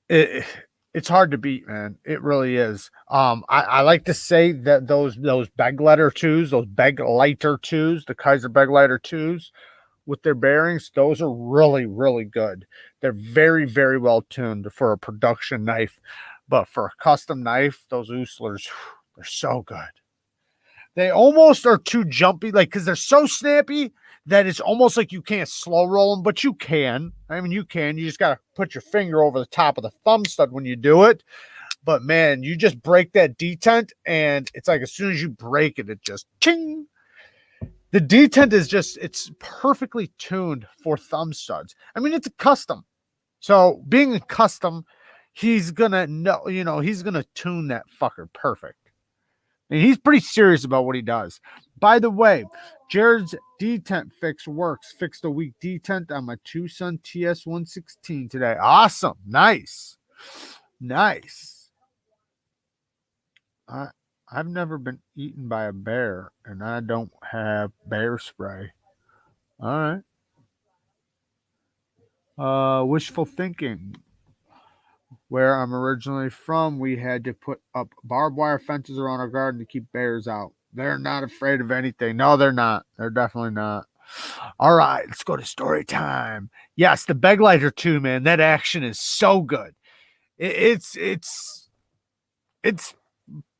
It's hard to beat, man. It really is. I like to say that those Begleiter 2s, those Begleiter 2s, the Kaiser Begleiter 2s, with their bearings, those are really, really good. They're very, very well tuned for a production knife, but for a custom knife, those Ooslers, they're so good. They almost are too jumpy, like because they're so snappy that it's almost like you can't slow roll them, but you can. I mean, you can. You just got to put your finger over the top of the thumb stud when you do it. But man, you just break that detent, and it's like as soon as you break it, it just ching. The detent is just, it's perfectly tuned for thumb studs. I mean, it's a custom. So being a custom, he's going to know, he's going to tune that fucker perfect. And he's pretty serious about what he does. By the way, Jared's detent fix works. Fixed a weak detent on my Tucson TS116 today. Awesome. Nice. Nice. I've never been eaten by a bear, and I don't have bear spray. All right. Wishful thinking. Where I'm originally from, we had to put up barbed wire fences around our garden to keep bears out. They're not afraid of anything. No, they're not. They're definitely not. All right, let's go to story time. Yes, the beg lighter too, man. That action is so good. It's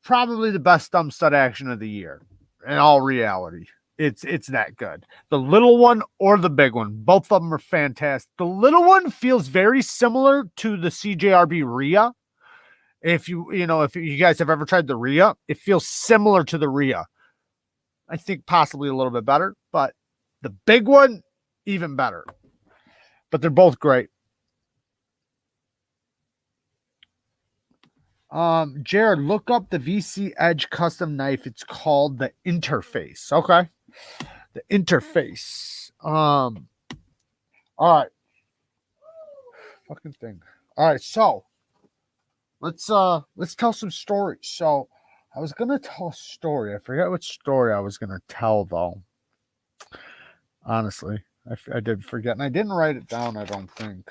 probably the best thumb stud action of the year. In all reality, it's that good. The little one or the big one, both of them are fantastic. The little one feels very similar to the CJRB Rhea. If you guys have ever tried the Rhea, it feels similar to the Rhea. I think possibly a little bit better, but the big one, even better. But they're both great. Jared, look up the VC Edge custom knife. It's called the Interface. Okay. The Interface. All right. Fucking thing. All right, so let's tell some stories. So I was gonna tell a story. I forget what story I was gonna tell though. Honestly, I did forget, and I didn't write it down. I don't think.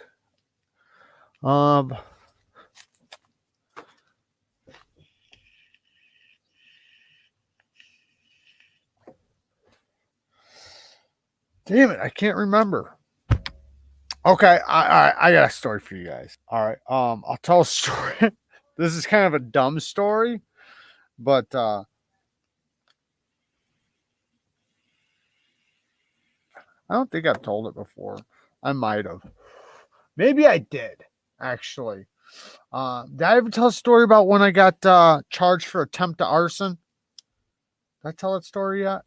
Damn it, I can't remember. Okay, I got a story for you guys. All right, I'll tell a story. This is kind of a dumb story, but I don't think I've told it before. I might have. Maybe I did, actually. Did I ever tell a story about when I got charged for attempt to arson? Did I tell that story yet?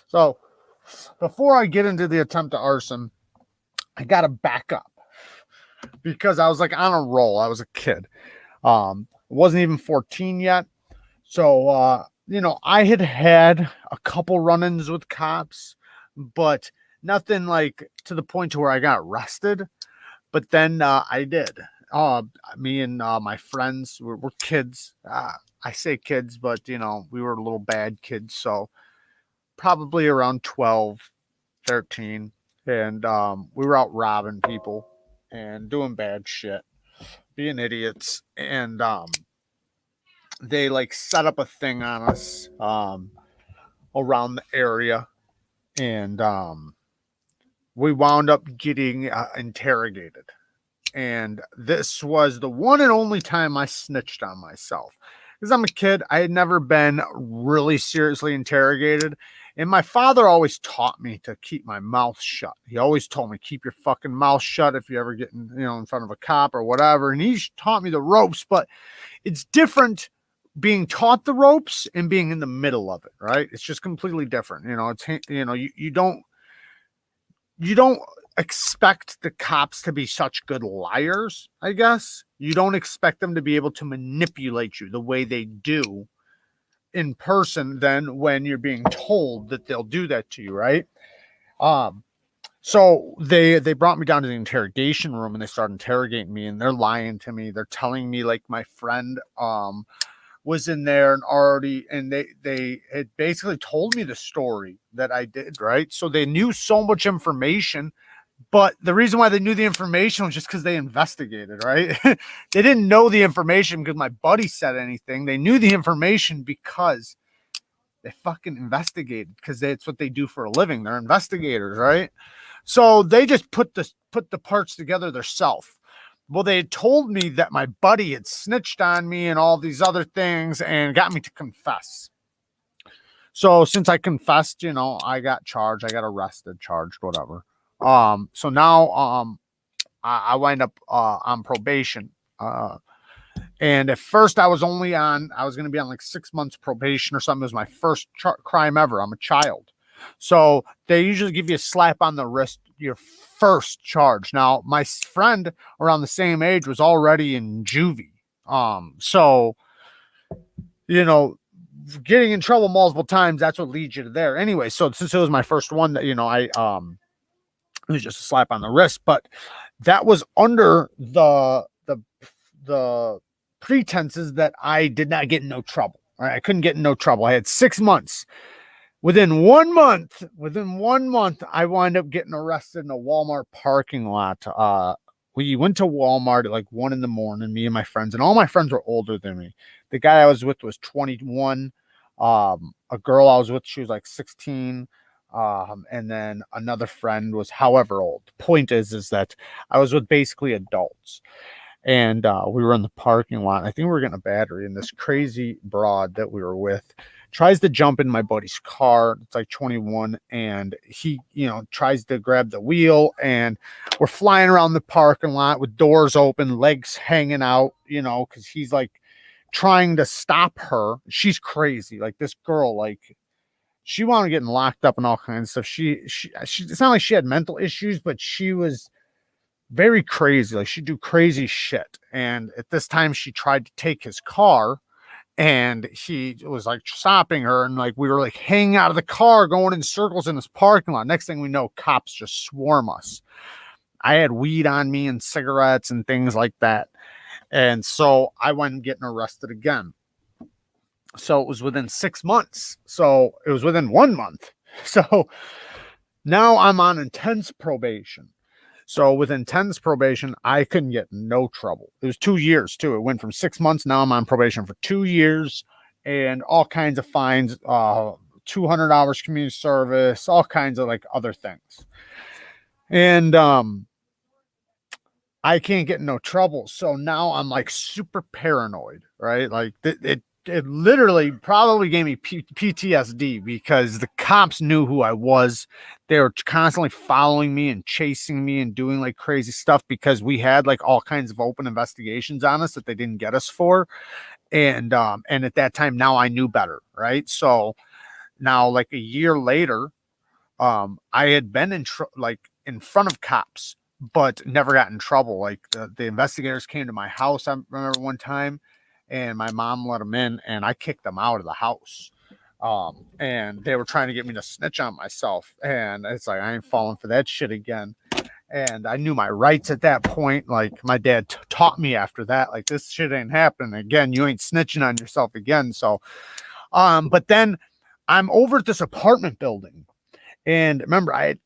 So, before I get into the attempt to arson, I got to back up because I was like on a roll. I was a kid. Wasn't even 14 yet. So, I had a couple run-ins with cops, but nothing like to the point to where I got arrested. But then I did. Me and my friends were kids. I say kids, but we were little bad kids. So probably around 12, 13. And we were out robbing people and doing bad shit, being idiots. And they like set up a thing on us around the area. And we wound up getting interrogated. And this was the one and only time I snitched on myself. Because I'm a kid, I had never been really seriously interrogated. And my father always taught me to keep my mouth shut. He always told me, keep your fucking mouth shut if you ever get in front of a cop or whatever. And he taught me the ropes, but it's different being taught the ropes and being in the middle of it, right? It's just completely different. You don't expect the cops to be such good liars, I guess. You don't expect them to be able to manipulate you the way they do in person than when you're being told that they'll do that to you, right? So they brought me down to the interrogation room and they started interrogating me, and they're lying to me. They're telling me like my friend was in there and they had basically told me the story that I did, right? So they knew so much information. But the reason why they knew the information was just because they investigated, right? They didn't know the information because my buddy said anything. They knew the information because they fucking investigated, because it's what they do for a living. They're investigators, right? So they just put the parts together themselves. Well, they had told me that my buddy had snitched on me and all these other things and got me to confess. So since I confessed, I got charged. I got arrested, charged, whatever. So now I wind up on probation. And at first I was going to be on like 6 months probation or something. It was my first crime ever. I'm a child. So they usually give you a slap on the wrist your first charge. Now, my friend around the same age was already in juvie. So, you know, getting in trouble multiple times, that's what leads you to there. Anyway, so since it was my first one that, it was just a slap on the wrist, but that was under the pretenses that I did not get in no trouble. All right, I couldn't get in no trouble. I had 6 months. Within 1 month, I wind up getting arrested in a Walmart parking lot. We went to Walmart at like 1 a.m, me and my friends, and all my friends were older than me. The guy I was with was 21. A girl I was with, she was like 16. And then another friend was however old. The point is that I was with basically adults. And we were in the parking lot. I think we were getting a battery, and this crazy broad that we were with tries to jump in my buddy's car. It's like 21, and he, tries to grab the wheel, and we're flying around the parking lot with doors open, legs hanging out, because he's like trying to stop her. She's crazy. Like this girl, like she wanted getting locked up and all kinds of stuff. She it's not like she had mental issues, but she was very crazy. Like she'd do crazy shit. And at this time she tried to take his car, and he was like stopping her, and like we were like hanging out of the car going in circles in this parking lot. Next thing we know, cops just swarm us. I had weed on me and cigarettes and things like that. And so I went getting arrested again. So it was within 6 months. So it was within 1 month. So now I'm on intense probation. So with intense probation, I couldn't get no trouble. It was 2 years too. It went from 6 months. Now I'm on probation for 2 years and all kinds of fines, 200 hours community service, all kinds of like other things. And I can't get in no trouble. So now I'm like super paranoid, right? Like it literally probably gave me PTSD because the cops knew who I was. They were constantly following me and chasing me and doing like crazy stuff because we had like all kinds of open investigations on us that they didn't get us for. And at that time, now I knew better, right? So now like a year later, I had been in front of cops, but never got in trouble. Like the investigators came to my house. I remember one time, and my mom let them in, and I kicked them out of the house. And they were trying to get me to snitch on myself. And it's like, I ain't falling for that shit again. And I knew my rights at that point. Like my dad taught me after that, like this shit ain't happening again. You ain't snitching on yourself again. So, but then I'm over at this apartment building, and remember I've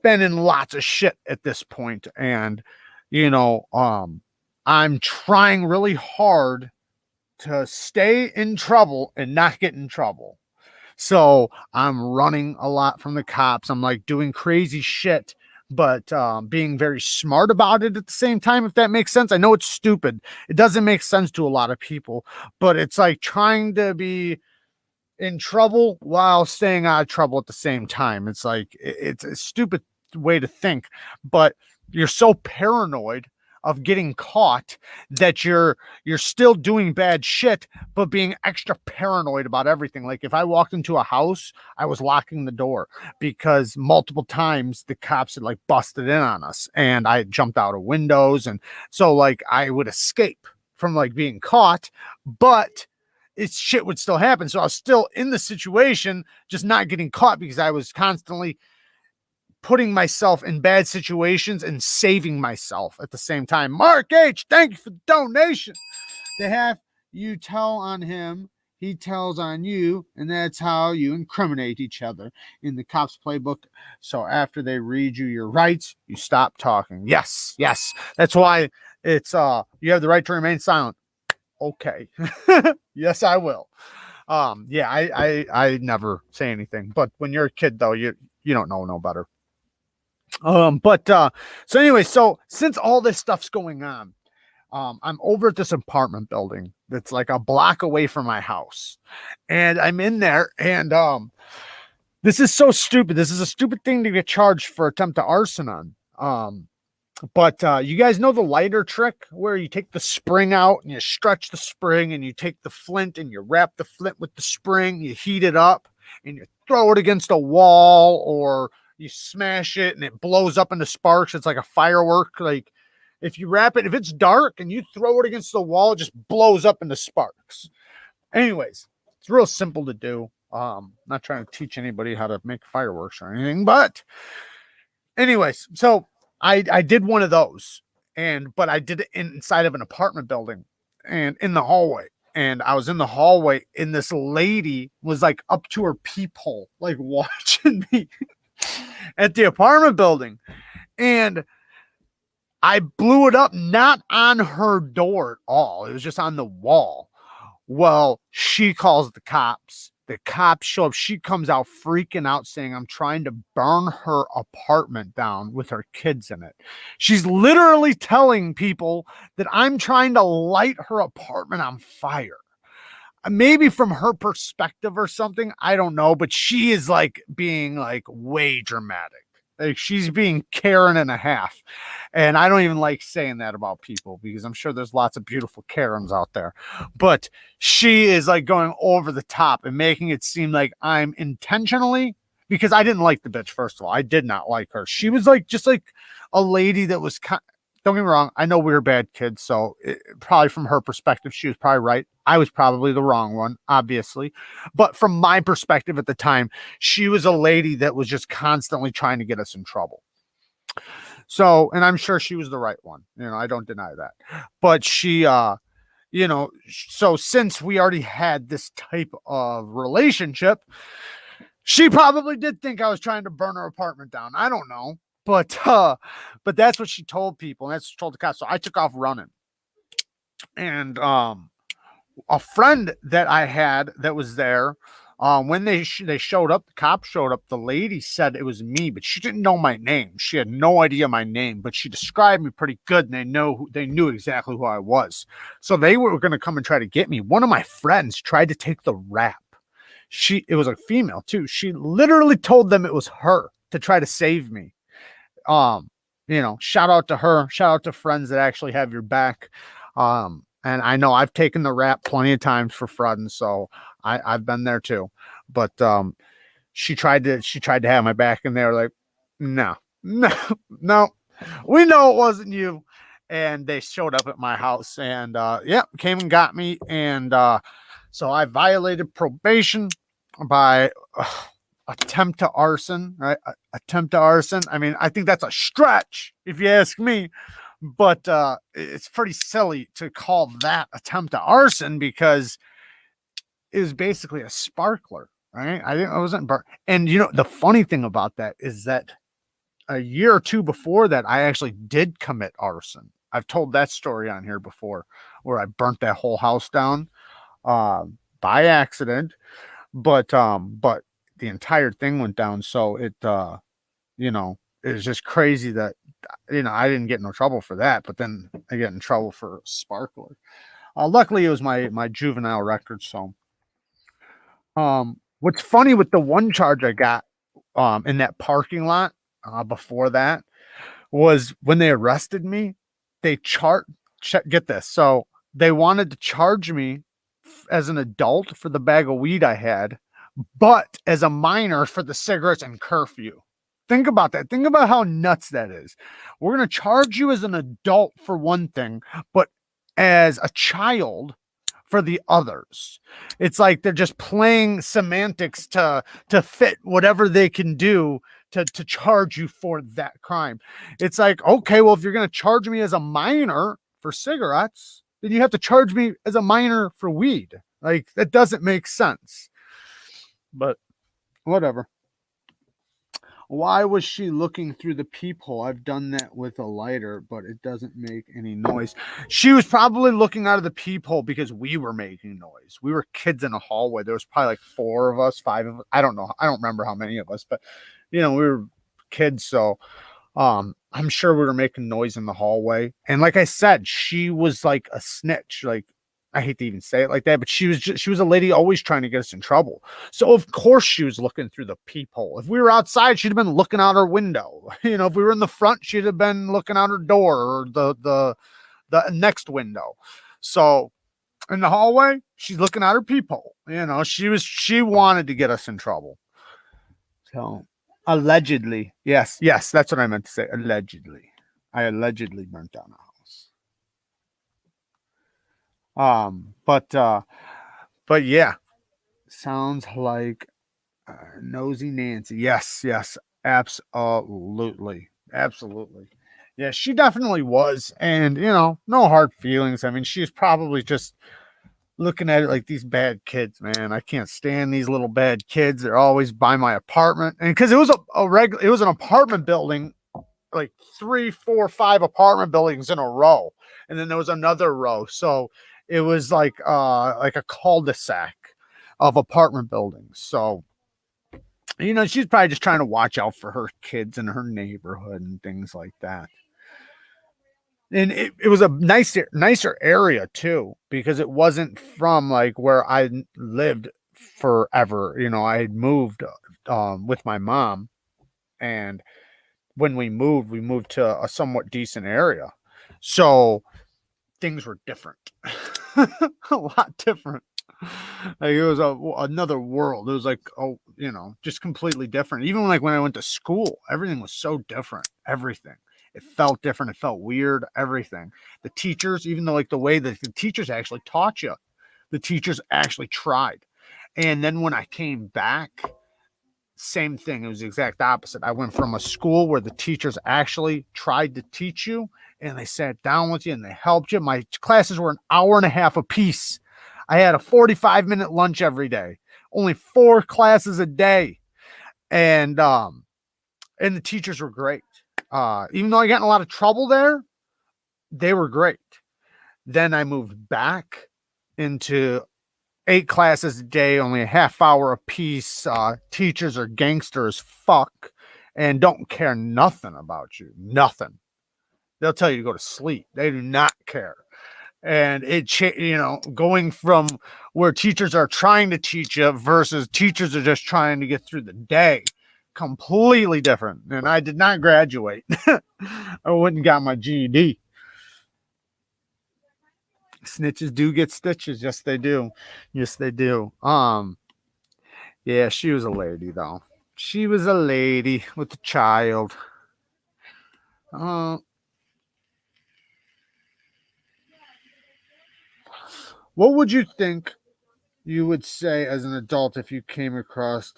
been in lots of shit at this point. And, I'm trying really hard to stay in trouble and not get in trouble. So I'm running a lot from the cops. I'm like doing crazy shit, but being very smart about it at the same time, if that makes sense. I know it's stupid. It doesn't make sense to a lot of people, but it's like trying to be in trouble while staying out of trouble at the same time. It's like, it's a stupid way to think, but you're so paranoid of getting caught that you're still doing bad shit, but being extra paranoid about everything. Like if I walked into a house, I was locking the door because multiple times the cops had like busted in on us, and I jumped out of windows. And so like I would escape from like being caught, but it's shit would still happen. So I was still in the situation, just not getting caught because I was constantly putting myself in bad situations and saving myself at the same time. Mark H, thank you for the donation. They have you tell on him, he tells on you, and that's how you incriminate each other in the cops playbook. So after they read you your rights, you stop talking. Yes. That's why it's you have the right to remain silent. Okay. Yes, I will. Yeah, I never say anything. But when you're a kid though, you don't know no better. So anyway, so since all this stuff's going on, I'm over at this apartment building that's like a block away from my house, and I'm in there, and this is so stupid. This is a stupid thing to get charged for attempt to arson on. But you guys know the lighter trick where you take the spring out and you stretch the spring, and you take the flint and you wrap the flint with the spring, you heat it up, and you throw it against a wall or you smash it and it blows up into sparks. It's like a firework. Like if you wrap it, if it's dark and you throw it against the wall, it just blows up into sparks. Anyways, it's real simple to do. Not trying to teach anybody how to make fireworks or anything, but anyways, so I did one of those, but I did it inside of an apartment building and in the hallway. And I was in the hallway, and this lady was like up to her peephole, like watching me at the apartment building. And I blew it up, not on her door at all. It was just on the wall. Well, she calls the cops. The cops show up. She comes out freaking out saying, I'm trying to burn her apartment down with her kids in it. She's literally telling people that I'm trying to light her apartment on fire. Maybe from her perspective or something, I don't know, but she is like being like way dramatic. Like she's being Karen and a half. And I don't even like saying that about people because I'm sure there's lots of beautiful Karens out there. But she is like going over the top and making it seem like I'm intentionally, because I didn't like the bitch, first of all. I did not like her. She was like just like a lady that was don't get me wrong. I know we were bad kids. So probably from her perspective, she was probably right. I was probably the wrong one, obviously. But from my perspective at the time, she was a lady that was just constantly trying to get us in trouble. So, and I'm sure she was the right one. I don't deny that. But she, so since we already had this type of relationship, she probably did think I was trying to burn her apartment down. I don't know. But that's what she told people, and that's what she told the cops. So I took off running. And a friend that I had that was there, when they showed up, the cops showed up, the lady said it was me, but she didn't know my name. She had no idea my name, but she described me pretty good, and they knew exactly who I was. So they were going to come and try to get me. One of my friends tried to take the rap. It was a female too. She literally told them it was her to try to save me. Shout out to her, shout out to friends that actually have your back. And I know I've taken the rap plenty of times for friends, so I've been there too. But she tried to have my back, and they were like, no, we know it wasn't you. And they showed up at my house and came and got me. And so I violated probation by attempt to arson, right? Attempt to arson. I mean, I think that's a stretch if you ask me, but it's pretty silly to call that attempt to arson because it was basically a sparkler, right? I wasn't burnt. And the funny thing about that is that a year or two before that, I actually did commit arson. I've told that story on here before where I burnt that whole house down by accident, but the entire thing went down. So it was just crazy that, I didn't get in no trouble for that, but then I get in trouble for sparkler. Luckily it was my juvenile record. So, what's funny with the one charge I got, in that parking lot, before that was when they arrested me, they get this. So they wanted to charge me as an adult for the bag of weed I had, but as a minor for the cigarettes and curfew. Think about that. Think about how nuts that is. We're going to charge you as an adult for one thing, but as a child for the others. It's like they're just playing semantics to fit whatever they can do to charge you for that crime. It's like, okay, well, if you're going to charge me as a minor for cigarettes, then you have to charge me as a minor for weed. Like, that doesn't make sense. But whatever. Why was she looking through the peephole? I've done that with a lighter, but it doesn't make any noise. She was probably looking out of the peephole because we were making noise. We were kids in a hallway. There was probably like 4 of us, 5 of us. I don't know. I don't remember how many of us, but we were kids. So I'm sure we were making noise in the hallway. And like I said, she was like a snitch. Like, I hate to even say it like that, but she was a lady always trying to get us in trouble. So of course she was looking through the peephole. If we were outside, she'd have been looking out her window. If we were in the front, she'd have been looking out her door or the next window. So in the hallway, she's looking out her peephole. She wanted to get us in trouble. So allegedly, yes, that's what I meant to say. Allegedly, I allegedly burnt down a house. But yeah, sounds like nosy Nancy. Yes, absolutely, absolutely. Yeah, she definitely was, and no hard feelings. I mean, she's probably just looking at it like these bad kids, man. I can't stand these little bad kids. They're always by my apartment, and because it was it was an apartment building, like 3, 4, 5 apartment buildings in a row, and then there was another row. So it was like a cul-de-sac of apartment buildings. So she's probably just trying to watch out for her kids in her neighborhood and things like that. And it was a nicer area too, because it wasn't from like where I lived forever. I had moved with my mom, and when we moved to a somewhat decent area. So things were different. A lot different. Like it was another world. It was like, just completely different. Even like when I went to school, everything was so different. Everything. It felt different. It felt weird. Everything. The teachers, even though like the way that the teachers actually taught you, the teachers actually tried. And then when I came back, same thing. It was the exact opposite. I went from a school where the teachers actually tried to teach you and they sat down with you and they helped you. My classes were an hour and a half a piece. I had a 45-minute lunch every day, only 4 classes a day. And the teachers were great. Even though I got in a lot of trouble there, they were great. Then I moved back into 8 classes a day, only a half hour a piece. Teachers are gangster as fuck and don't care nothing about you. Nothing. They'll tell you to go to sleep. They do not care. And going from where teachers are trying to teach you versus teachers are just trying to get through the day, completely different. And I did not graduate. I went and got my GED. Snitches do get stitches. Yes, they do. Yes, they do. Yeah, she was a lady though. She was a lady with a child. What would you think you would say as an adult if you came across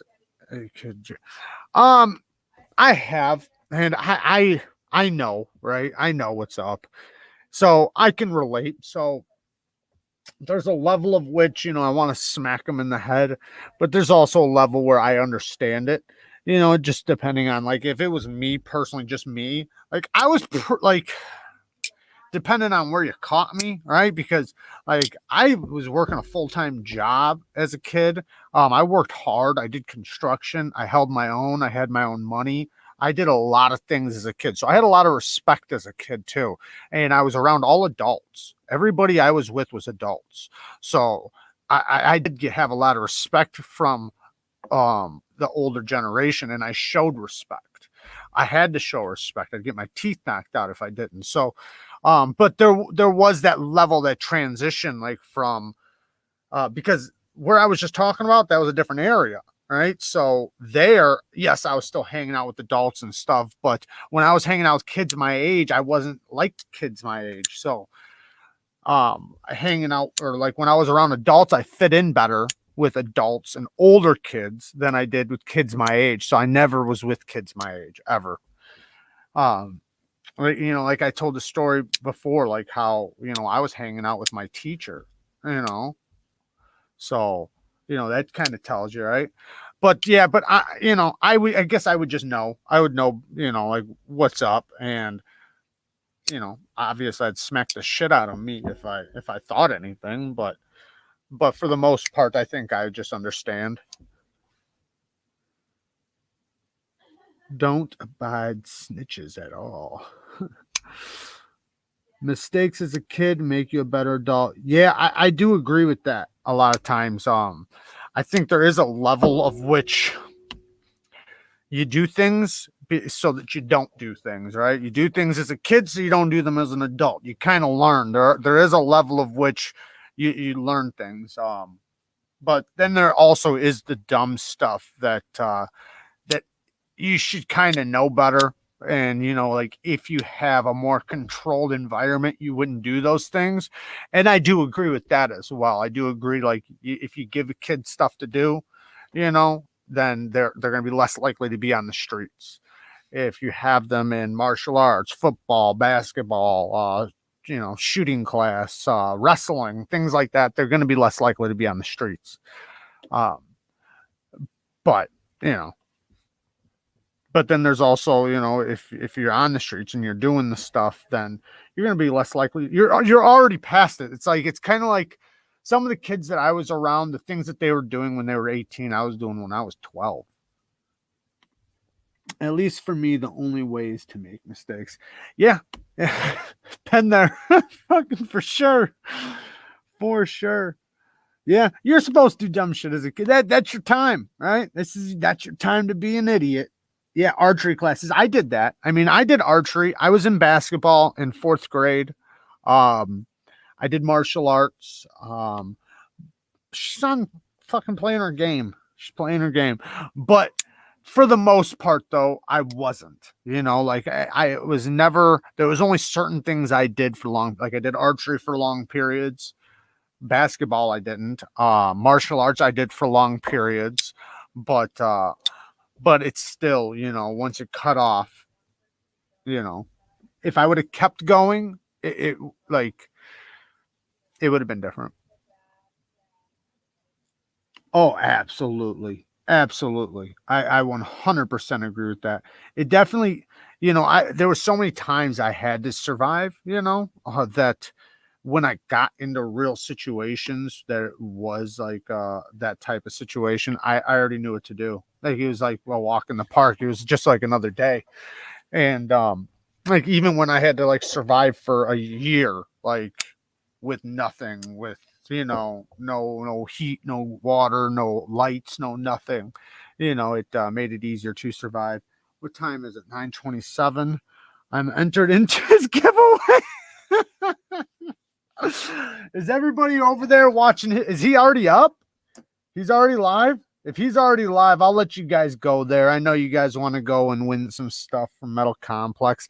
a kid? I have, and I know, right? I know what's up, so I can relate. So there's a level of which I want to smack them in the head, but there's also a level where I understand it. Just depending on like if it was me personally, just me, like I was like depending on where you caught me, right? Because like I was working a full-time job as a kid. I worked hard. I did construction. I held my own. I had my own money. I did a lot of things as a kid. So I had a lot of respect as a kid too. And I was around all adults. Everybody I was with was adults. So I did have a lot of respect from the older generation, and I showed respect. I had to show respect. I'd get my teeth knocked out if I didn't. So but there was that level, that transition, like from because where I was just talking about, that was a different area, right? So there, yes, I was still hanging out with adults and stuff, but when I was hanging out with kids my age, I wasn't like kids my age. So hanging out, or like when I was around adults, I fit in better with adults and older kids than I did with kids my age. So I never was with kids my age ever. Like I told the story before, like how, I was hanging out with my teacher, so, that kind of tells you, right? But yeah, but I guess I would just know, I would know, like what's up. And, obviously I'd smack the shit out of me if I thought anything, but for the most part, I think I just understand. Don't abide snitches at all. Mistakes as a kid make you a better adult. Yeah, I do agree with that a lot of times. I think there is a level of which you do things so that you don't do things, right? You do things as a kid so you don't do them as an adult. You kind of learn. There is a level of which you learn things. But then there also is the dumb stuff that you should kind of know better. And, you know, like if you have a more controlled environment, you wouldn't do those things. And I do agree with that as well. I do agree. Like if you give a kid stuff to do, you know, then they're going to be less likely to be on the streets. If you have them in martial arts, football, basketball, you know, shooting class, wrestling, things like that, they're going to be less likely to be on the streets. Um, but, you know, but then there's also, you know, if you're on the streets and you're doing the stuff, then you're going to be less likely. You're already past it. It's like, it's kind of like some of the kids that I was around, the things that they were doing when they were 18, I was doing when I was 12. At least for me, the only way is to make mistakes. Yeah. Pen there. Fucking for sure. For sure. Yeah. You're supposed to do dumb shit as a kid. That's your time, right? That's your time to be an idiot. Yeah, archery classes. I did that. I mean, I did archery. I was in basketball in 4th grade. I did martial arts. She's on fucking playing her game. She's playing her game. But for the most part, though, I wasn't. You know, like I was never, there was only certain things I did for long. Like I did archery for long periods. Basketball, I didn't. Martial arts, I did for long periods. But it's still, you know, once it cut off, you know, if I would have kept going, it would have been different. Oh, absolutely. Absolutely. I 100% agree with that. It definitely, you know, there were so many times I had to survive, you know, that when I got into real situations that it was like that type of situation, I already knew what to do. Like he was like, well, walk in the park. It was just like another day. And like even when I had to like survive for a year, like with nothing, with you know, no heat, no water, no lights, no nothing, you know, it made it easier to survive. What time is it? 9:27. I'm entered into his giveaway. Is everybody over there watching? Is he already up? He's already live? If he's already live, I'll let you guys go there. I know you guys want to go and win some stuff from Metal Complex.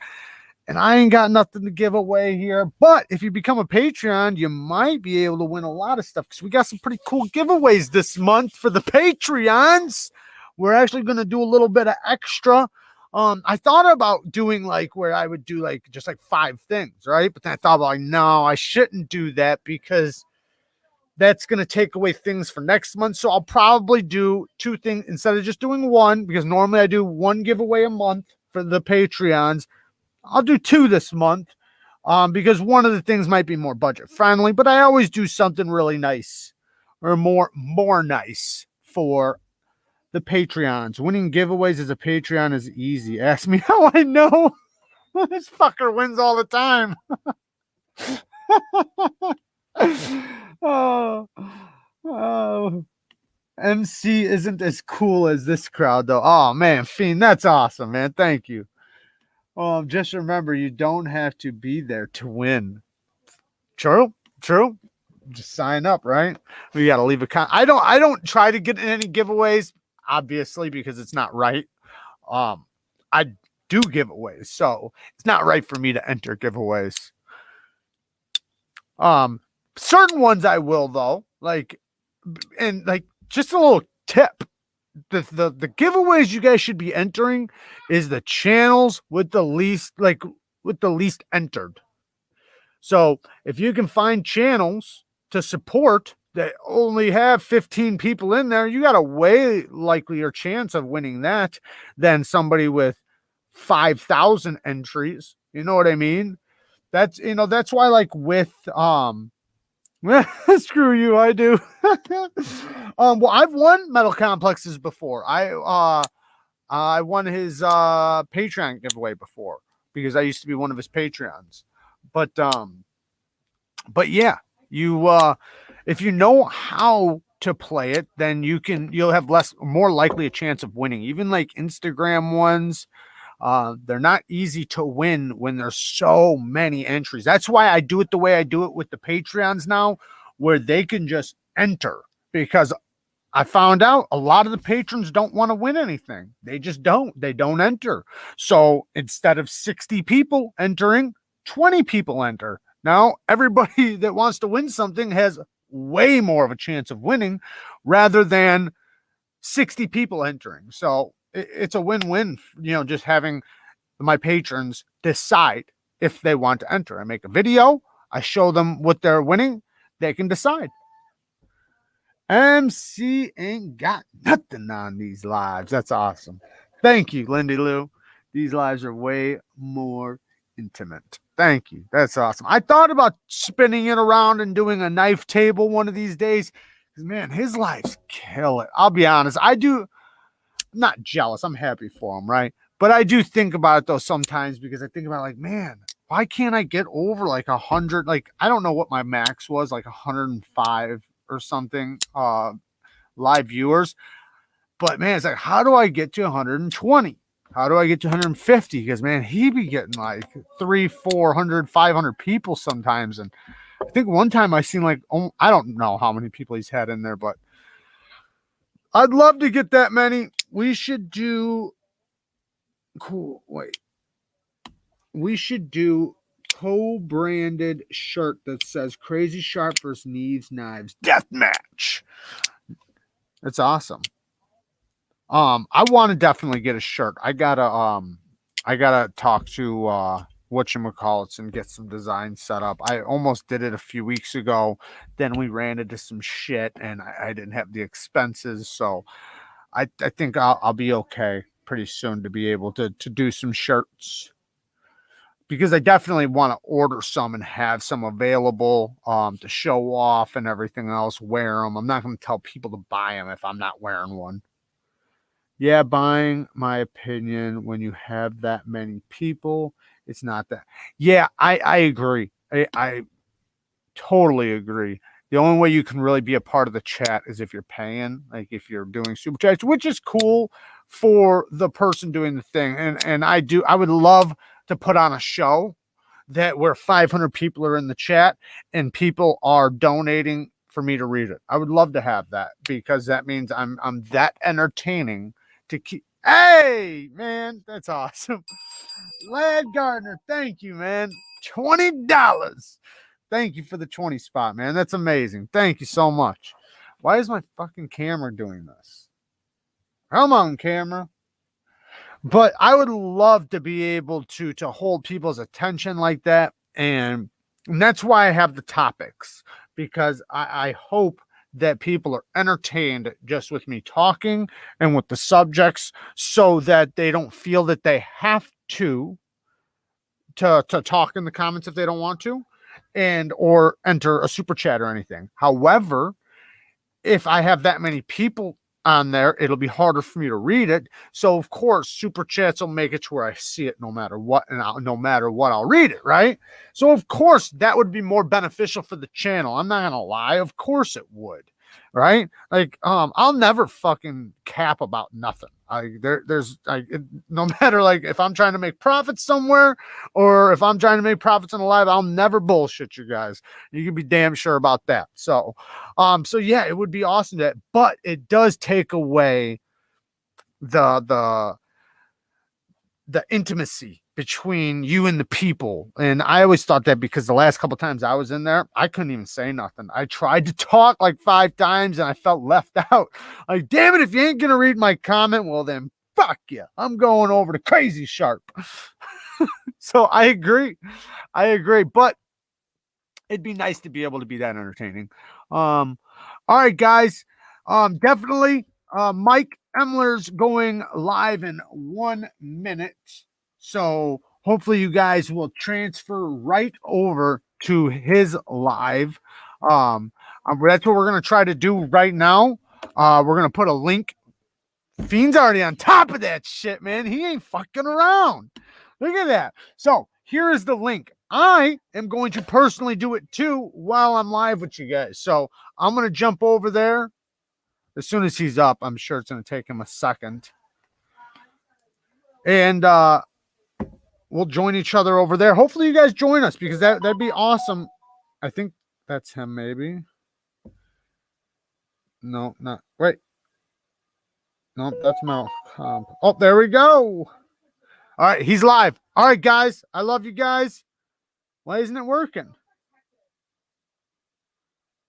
And I ain't got nothing to give away here. But if you become a Patreon, you might be able to win a lot of stuff because we got some pretty cool giveaways this month for the Patreons. We're actually going to do a little bit of extra. I thought about doing like where I would do like just like 5 things, right? But then I thought about like, no, I shouldn't do that because that's going to take away things for next month. So I'll probably do 2 things instead of just doing 1, because normally I do 1 giveaway a month for the Patreons. I'll do 2 this month because one of the things might be more budget friendly, but I always do something really nice or more nice for the Patreons. Winning giveaways as a Patreon is easy. Ask me how I know. This fucker wins all the time. Oh, MC isn't as cool as this crowd, though. Oh, man, Fiend, that's awesome, man. Thank you. Just remember, you don't have to be there to win. True. Just sign up, right? We got to leave a comment. I don't try to get in any giveaways, obviously, because it's not right. I do giveaways, so it's not right for me to enter giveaways. Certain ones I will, though, like just a little tip. The giveaways you guys should be entering is the channels with the least entered. So if you can find channels to support that only have 15 people in there, you got a way likelier chance of winning that than somebody with 5,000 entries. You know what I mean? That's why like with screw you, I do. Well, I've won Metal Complexes before. I won his Patreon giveaway before because I used to be one of his Patreons. But yeah, you if you know how to play it, then you'll have more likely a chance of winning. Even like Instagram ones, they're not easy to win when there's so many entries. That's why I do it the way I do it with the Patreons now, where they can just enter, because I found out a lot of the patrons don't want to win anything. They just don't. They don't enter. So instead of 60 people entering, 20 people enter. Now, everybody that wants to win something has way more of a chance of winning rather than 60 people entering. So it's a win-win, just having my patrons decide if they want to enter. I make a video, I show them what they're winning, they can decide. MC ain't got nothing on these lives. That's awesome. Thank you, Lindy Lou. These lives are way more intimate. Thank you. That's awesome. I thought about spinning it around and doing a knife table one of these days. Man, his lives kill it. I'll be honest. I'm not jealous. I'm happy for him, right? But I do think about it though sometimes, because I think about like, man, why can't I get over like 100? Like, I don't know what my max was, like 105 or something live viewers. But man, it's like, how do I get to 120? How do I get to 150? Because man, he be getting like 300, 400, 500 people sometimes. And I think one time I seen like, I don't know how many people he's had in there, but I'd love to get that many. We should do we should do co-branded shirt that says Crazy Sharp versus Neevesknives death match. That's awesome. I want to definitely get a shirt. I gotta talk to whatchamacallits and get some designs set up. I almost did it a few weeks ago. Then we ran into some shit and I didn't have the expenses. So I think I'll be okay pretty soon to be able to do some shirts, because I definitely want to order some and have some available to show off and everything else, wear them. I'm not going to tell people to buy them if I'm not wearing one. Yeah, buying my opinion, when you have that many people, it's not that. Yeah, I agree. I totally agree. The only way you can really be a part of the chat is if you're paying, like if you're doing super chats, which is cool for the person doing the thing. And I would love to put on a show that where 500 people are in the chat and people are donating for me to read it. I would love to have that, because that means I'm that entertaining to keep. Hey, man, that's awesome. Lad Gardner, thank you, man. $20. Thank you for the 20 spot, man. That's amazing. Thank you so much. Why is my fucking camera doing this? Come on, camera. But I would love to be able to hold people's attention like that. And that's why I have the topics, because I hope that people are entertained just with me talking and with the subjects, so that they don't feel that they have to talk in the comments if they don't want to, and or enter a super chat or anything. However, if I have that many people on there, it'll be harder for me to read it. So of course, super chats will make it to where I see it no matter what, and no matter what, I'll read it, right? So of course, that would be more beneficial for the channel. I'm not gonna lie, of course it would, right? Like, I'll never fucking cap about nothing. There's no matter, like, if I'm trying to make profits somewhere or if I'm trying to make profits in a live, I'll never bullshit you guys. You can be damn sure about that. So yeah, it would be awesome but it does take away the intimacy between you and the people. And I always thought that, because the last couple times I was in there, I couldn't even say nothing. I tried to talk like 5 times and I felt left out. Like, damn it, if you ain't gonna read my comment, well then fuck you. I'm going over to Crazy Sharp. So I agree. But it'd be nice to be able to be that entertaining. All right, guys. Definitely Mike Emler's going live in 1 minute. So hopefully you guys will transfer right over to his live. That's what we're going to try to do right now. We're going to put a link. Fiend's already on top of that shit, man. He ain't fucking around. Look at that. So here is the link. I am going to personally do it too while I'm live with you guys. So I'm going to jump over there. As soon as he's up, I'm sure it's going to take him a second. And we'll join each other over there. Hopefully you guys join us, because that'd be awesome. I think that's him, maybe. No, not wait. Nope, that's Mel. Oh, there we go. All right, he's live. All right, guys. I love you guys. Why isn't it working?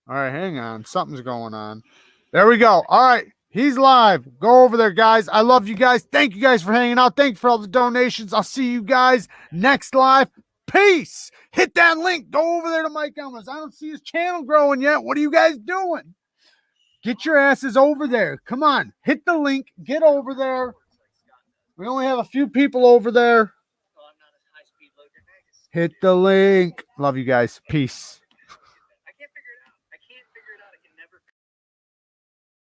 All right, hang on. Something's going on. There we go. All right. He's live. Go over there, guys. I love you guys. Thank you guys for hanging out. Thank you for all the donations. I'll see you guys next live. Peace. Hit that link. Go over there to Mike Elmer's. I don't see his channel growing yet. What are you guys doing? Get your asses over there. Come on. Hit the link. Get over there. We only have a few people over there. Hit the link. Love you guys. Peace.